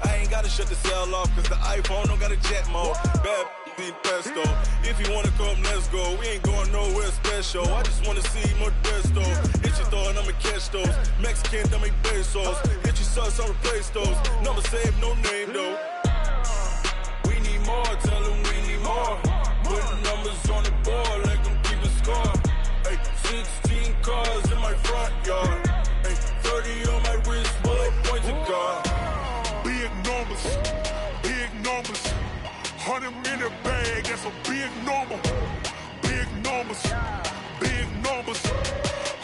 S23: I ain't gotta shut the cell off, cause the iPhone don't got a jet mode. Bad need pesto. If you wanna come, let's go. We ain't going nowhere special. I just wanna see Modesto. Hit your thought, I'ma catch those. Mexican, I make pesos. Hit your sauce, I'll replace those. Number saved, no name though. We need more, tell them we need more. Putting numbers on the board, like them keep a score. Hey, 16 cars in my front yard. Hey, 30 on my wrist, bullet points a car.
S2: Big numbers, 100-minute bag, that's a big number. Big numbers,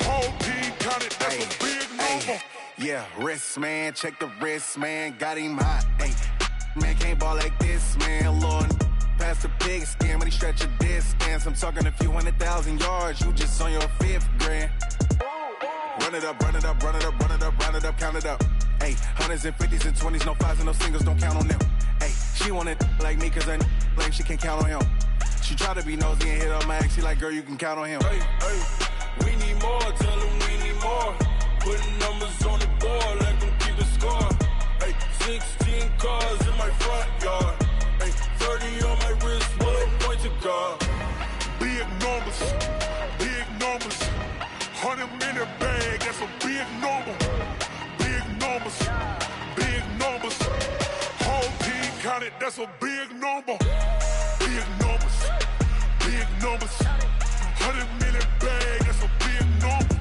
S2: whole team counted, that's a big number.
S24: Yeah, wrist man, check the wrist man, got him hot. Ay, man can't ball like this, man. Lord, past the big skin, when he stretch a distance. I'm talking a few 100,000 yards, you just on your 5th grand. Run it up, run it up, run it up, run it up, run it up, count it up. Ay, 100s and 50s and 20s, no 5s and no singles, don't count on them. Ay, she want it like me, cause I blame she can't count on him. She try to be nosy and hit on my ex, she like, girl, you can count on him.
S23: Hey, we need more, tell them we need more. Putting numbers on the board, let them keep the score. Hey, 16 cars in my front yard. Hey, 30 on my wrist, bullet points a car.
S2: Big numbers, 100-minute bag, that's a big number. Big numbers, whole team counted, that's a big number. Big numbers, 100-minute bag, that's a big number.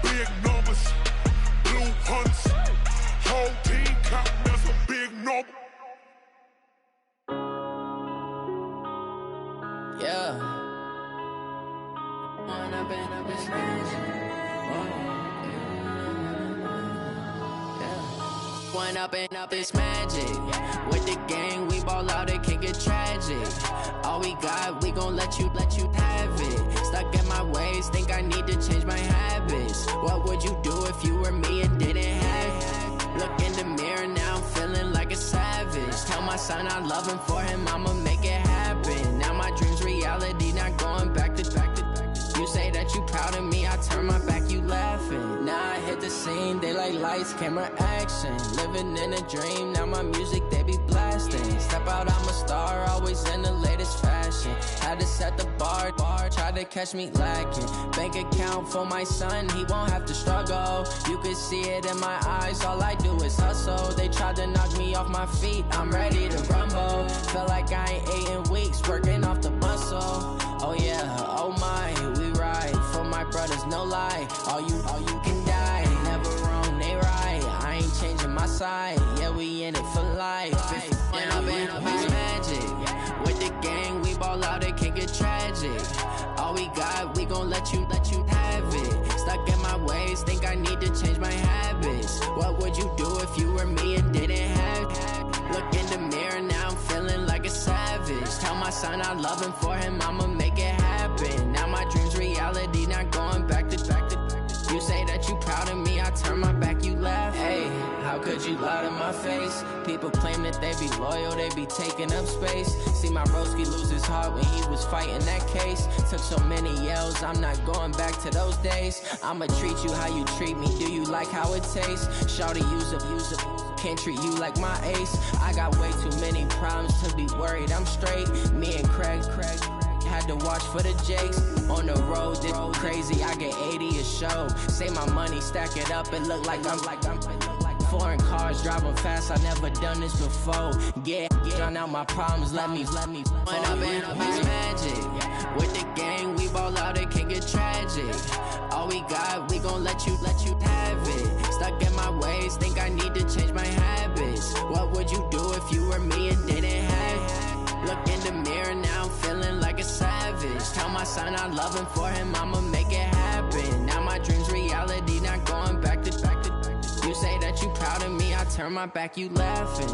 S2: Big numbers, blue hunts, whole team
S19: one up and up, it's magic. With the gang, we ball out, it can get tragic. All we got, we gon' let you have it. Stuck in my ways, think I need to change my habits. What would you do if you were me and didn't have it? Look in the mirror, now I'm feeling like a savage. Tell my son I love him, for him I'ma make it happen. Now my dream's reality, not going back to. You say that you proud of me, I turn my back, you laughing. Now I hit the scene, they like lights, camera, action. Living in a dream, now my music, they be blasting. Step out, I'm a star, always in the latest fashion. Had to set the bar, try to catch me lacking. Bank account for my son, he won't have to struggle. You can see it in my eyes, all I do is hustle. They tried to knock me off my feet, I'm ready to rumble. Feel like I ain't ate in weeks, working off the muscle. Oh yeah, oh my, we ride for my brothers, no lie. All you can die, never wrong, they right. I ain't changing my side, yeah, we in it for life. And I've been magic. With the gang, we ball out, it can get tragic. All we got, we gon' let you have it. Stuck in my ways, think I need to change my habits. What would you do if you were me and didn't have it? Look in the mirror, now I'm feeling like a savage. Tell my son I love him, for him I'ma make it happen. Now my dream's reality, not going back to. You say that you proud of me, I turn my back, you laugh. Hey, how could you lie to my face? People claim that they be loyal, they be taking up space. See my broski lose his heart when he was fighting that case. Took so many yells, I'm not going back to those days. I'ma treat you how you treat me, do you like how it tastes? Shawty, use up, can't treat you like my ace. I got way too many problems to be worried, I'm straight. Me and Craig had to watch for the Jakes. On the road, this crazy, I get 80 a show. Say my money, stack it up, it look like I'm foreign cars, driving fast, I never done this before. Get drown out my problems, let me When I've been magic. With the gang, we ball out, it can get tragic. All we got, we gon' let you have it. Stuck in my ways, think I need to change my habits. What would you do if you were me and didn't have it? Look in the mirror, now I'm feeling like a savage. Tell my son I love him, for him I'ma make it happen. Now my dream's reality, not going back to. You say that you proud of me, I turn my back, you laughing.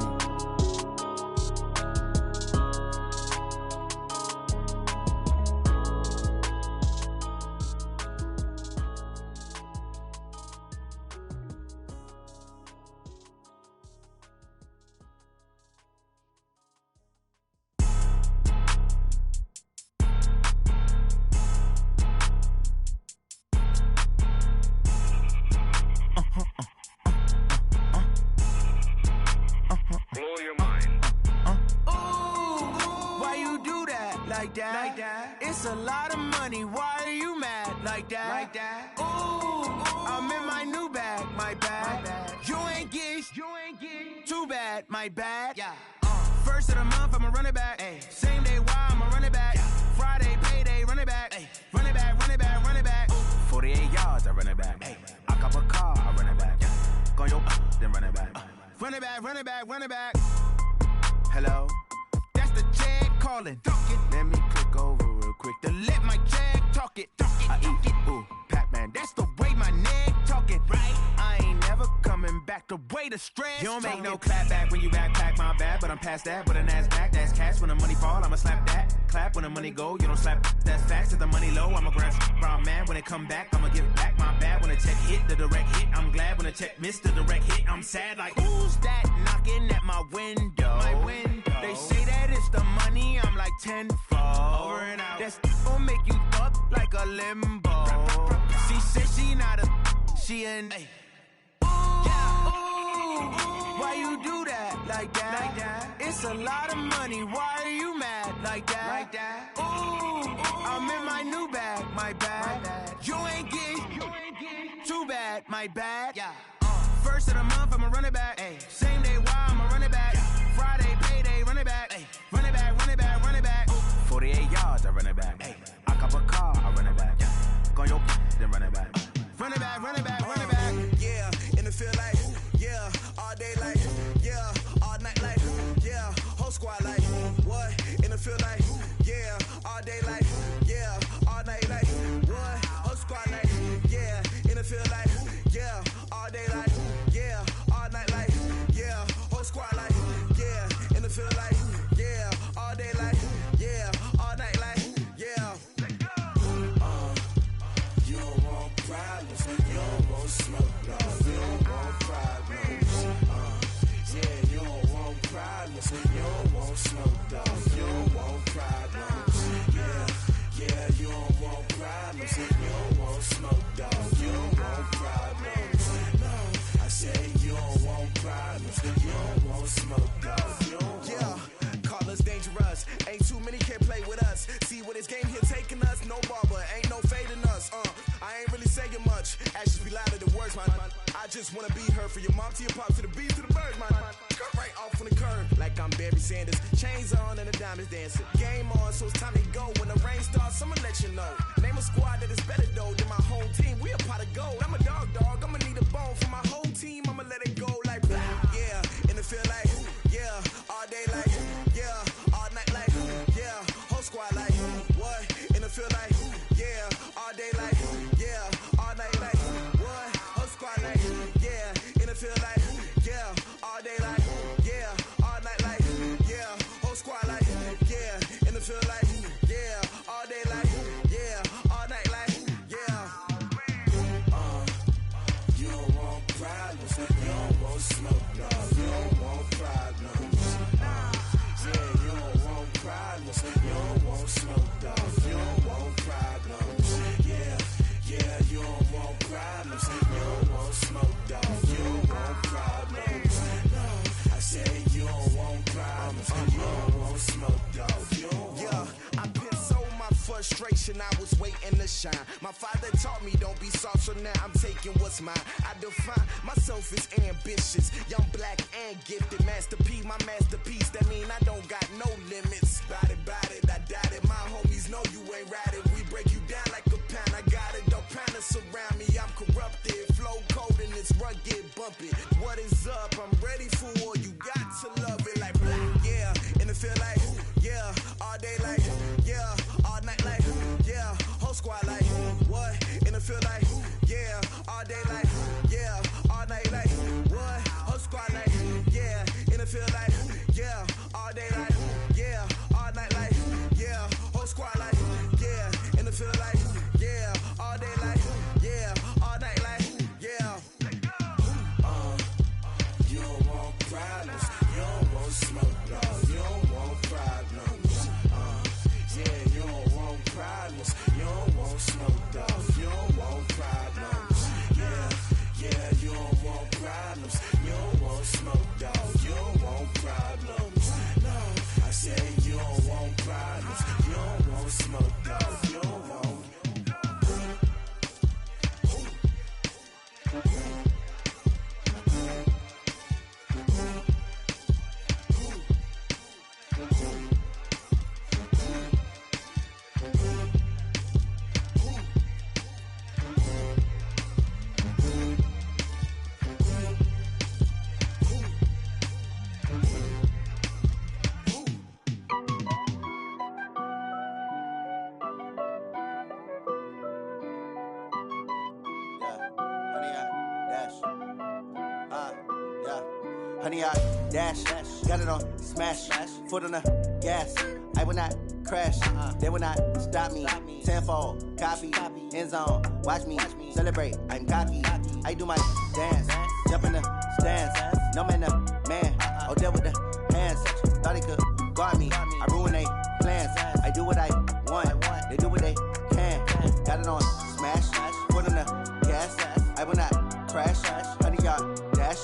S15: It's a lot of money, why are you mad like that? Ooh, I'm in my new bag, my bad. You ain't get too bad, my bad. Yeah. First of the month, I'ma run it back. Ay. Same day, why I'ma run it back. Yeah. Friday, payday, run it back. Ay. Run it back, run it back, run it back. 48 yards, I run it back. Ay. I cop a car, I run it back. Yeah. Go your then run it back. Run it back, run it back, run it back. Hello? That's the check calling. Let me click over real quick to let my check talk it. I eat it, ooh, Pac-Man. That's the way my neck talking. Right? I ain't never coming back the way the stress. You don't make no clap back when you backpack my bad, but I'm past that with a NASDAQ. That's cash when the money fall, I'ma slap that. Clap when the money go, you don't slap. That's facts. If the money low, I'ma grab brown man. When it come back, I'ma give back my bad. When the check hit, the direct hit. I'm glad when the check missed the direct hit. I'm sad like, who's that knocking at my window? My window. They say that it's the money, I'm like tenfold. Over and out. That's gon' make you up like a limbo. She said she not a, she an. Ay. Why you do that like that? It's a lot of money, why are you mad like that? Ooh, I'm in my new bag, my bad. You ain't get too bad, my bad. Yeah. First of the month, I'ma run it back. Ay. Same day, why I'ma run it back. Friday, payday, run it back. Ay. Run it back, run it back, run it back. 48 yards, I run it back. Ay. I cop a car, I run it back. Yeah. Go your then run it back. Run it back, run it back, run it back.
S24: Yeah, in the field like, yeah, all day like, yeah, all night like, yeah, whole squad like, what? In the field like, yeah, all day like, yeah, all night like, what? Whole squad like, yeah, in the field like, yeah, all day like, yeah, all night like,
S15: problems. You don't want smoke, dog. Yeah, call us dangerous. Ain't too many can play with us. See where this game here taking us. No barber, ain't no fading us. I ain't really saying much. Actions be louder than words, man. I just wanna be heard from your mom to your pop to the beat to the birds, man. Cut right off on the curb like I'm Barry Sanders. Chains on and the diamonds dancing. Game on, so it's time to go. When the rain starts, I'ma let you know. Name a squad that is better though than my home team. We a pot of gold. I'm a dog. I'ma need a bone for my whole team. I'ma let it go like blah. Yeah, and it feel like yeah, all day like yeah, all night like yeah, whole squad like what? And it feel like yeah, all day like yeah, all night like what? Whole squad like yeah, and it feel like yeah, all day like yeah, all night like yeah, whole squad like yeah, and it feel like yeah, all day like yeah, all night like yeah. You don't want problems, you don't want smoke, dog. You don't want problems. Yeah, you don't want problems, you don't want smoke, dog. You don't want problems. Yeah, you don't want problems, you don't want smoke, dog. You don't want problems. No, I said you don't want problems, you don't want smoke, dog. You don't want. I pissed my frustration, I was waiting to shine. My father taught me don't be soft, so now I'm taking what's mine. I define myself as ambitious, young, black, and gifted. Master P, my masterpiece, that mean I don't got no limits. Bout it, I doubt it. My homies know you ain't ratted. We break you down like a pound. I got it, dog pounders surround me. I'm corrupted, flow cold and it's rugged, bumpy. What is up? I'm ready for war. You got to love it like blah. Yeah, and it feel like yeah, all day like yeah, all night like yeah, whole squad like what? And it feel like yeah, all day like yeah, all night like what? Whole squad like yeah, and it feel like yeah, all day like yeah, all night like yeah, whole squad like yeah, and it feel like yeah, all day like yeah, all night like yeah. You don't want problems, you don't want smoke, dog. You don't want problems. Yeah, you don't want problems, you don't want smoke, dog. You don't want problems. Yeah, you don't want problems, you don't want smoke, dog. You don't want problems. No, I said you don't want problems, you don't want smoke, dog. You don't want. Honey, I dash, got it on smash, foot on the gas. I will not crash, they will not stop me. Tenfold, copy, end zone, watch me celebrate. I'm cocky, I do my dance, jump in the stands. No man, man, oh there with the hands. Thought he could guard me, I ruin they plans. I do what I want, they do what they can. Got it on smash, foot on the gas. I will not crash, honey, y'all dash,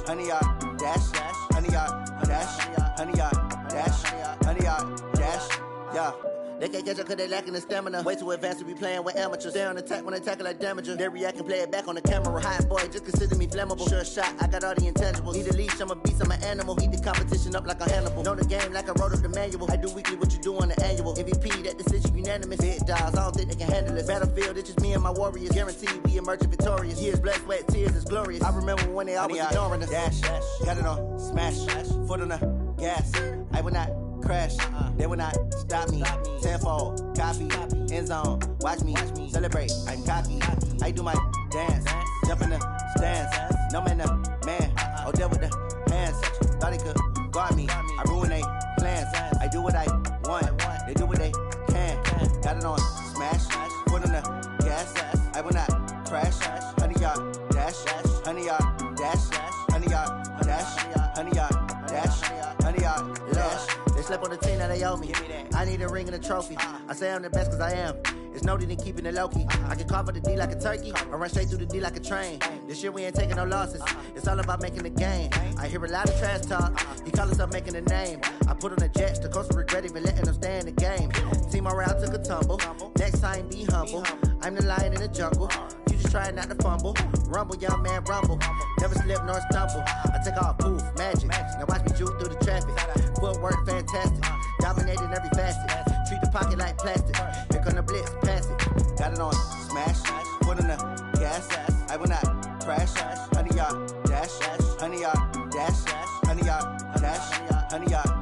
S15: honey, y'all dash, honey, y'all dash, honey, y'all dash, honey, y'all dash, yeah. They can't catch up cause they lacking the stamina. Way too advanced to be playing with amateurs. Stay on attack when they tackle like damager. They react and play it back on the camera. Hot boy, just consider me flammable. Sure shot, I got all the intangibles. Need a leash, I'm a beast, I'm an animal. Heat the competition up like a Hannibal. Know the game like I wrote up the manual. I do weekly what you do on the annual. MVP, that decision unanimous. Big dogs, I don't think they can handle it. Battlefield, it's just me and my warriors. Guaranteed we emerging victorious. Years, blood, sweat, tears, it's glorious. I remember when they always ignoring us. Dash, got it on smash, foot on the gas. I will not crash, they will not stop me. Tenfold, copy, end zone, watch me celebrate. I'm cocky, I do my dance, jump in the stands. No man, man, oh there with the hands. Thought he could guard me, I ruin they plans. I do what I want, they do what they can. Got it on smash, foot on the gas. I will not crash, honey, y'all dash, honey, y'all dash, honey, y'all dash, honey, y'all dash, honey, y'all dash. They
S4: slept on the team that they owe me. I need a ring and a trophy. I say I'm the best cause I am. It's no need in keeping it low-key. I can carve for the D like a turkey, or run straight through the D like a train. This year we ain't taking no losses. It's all about making the game. I hear a lot of trash talk. He call himself making a name. I put on the Jets. The coach will regret even letting them stay in the game. Team morale took a tumble. Next time be humble. I'm the lion in the jungle. You just trying not to fumble. Rumble, young man, rumble. Never slip nor stumble. I take off, poof, magic. Now watch me juke through the traffic. Footwork fantastic. Dominating every facet. Treat the pocket like plastic. Here come the blitz, pass it. Got it on smash. Put in the gas. I will not crash. 100 yard dash. 100 yard dash. 100 yard dash. 100 yard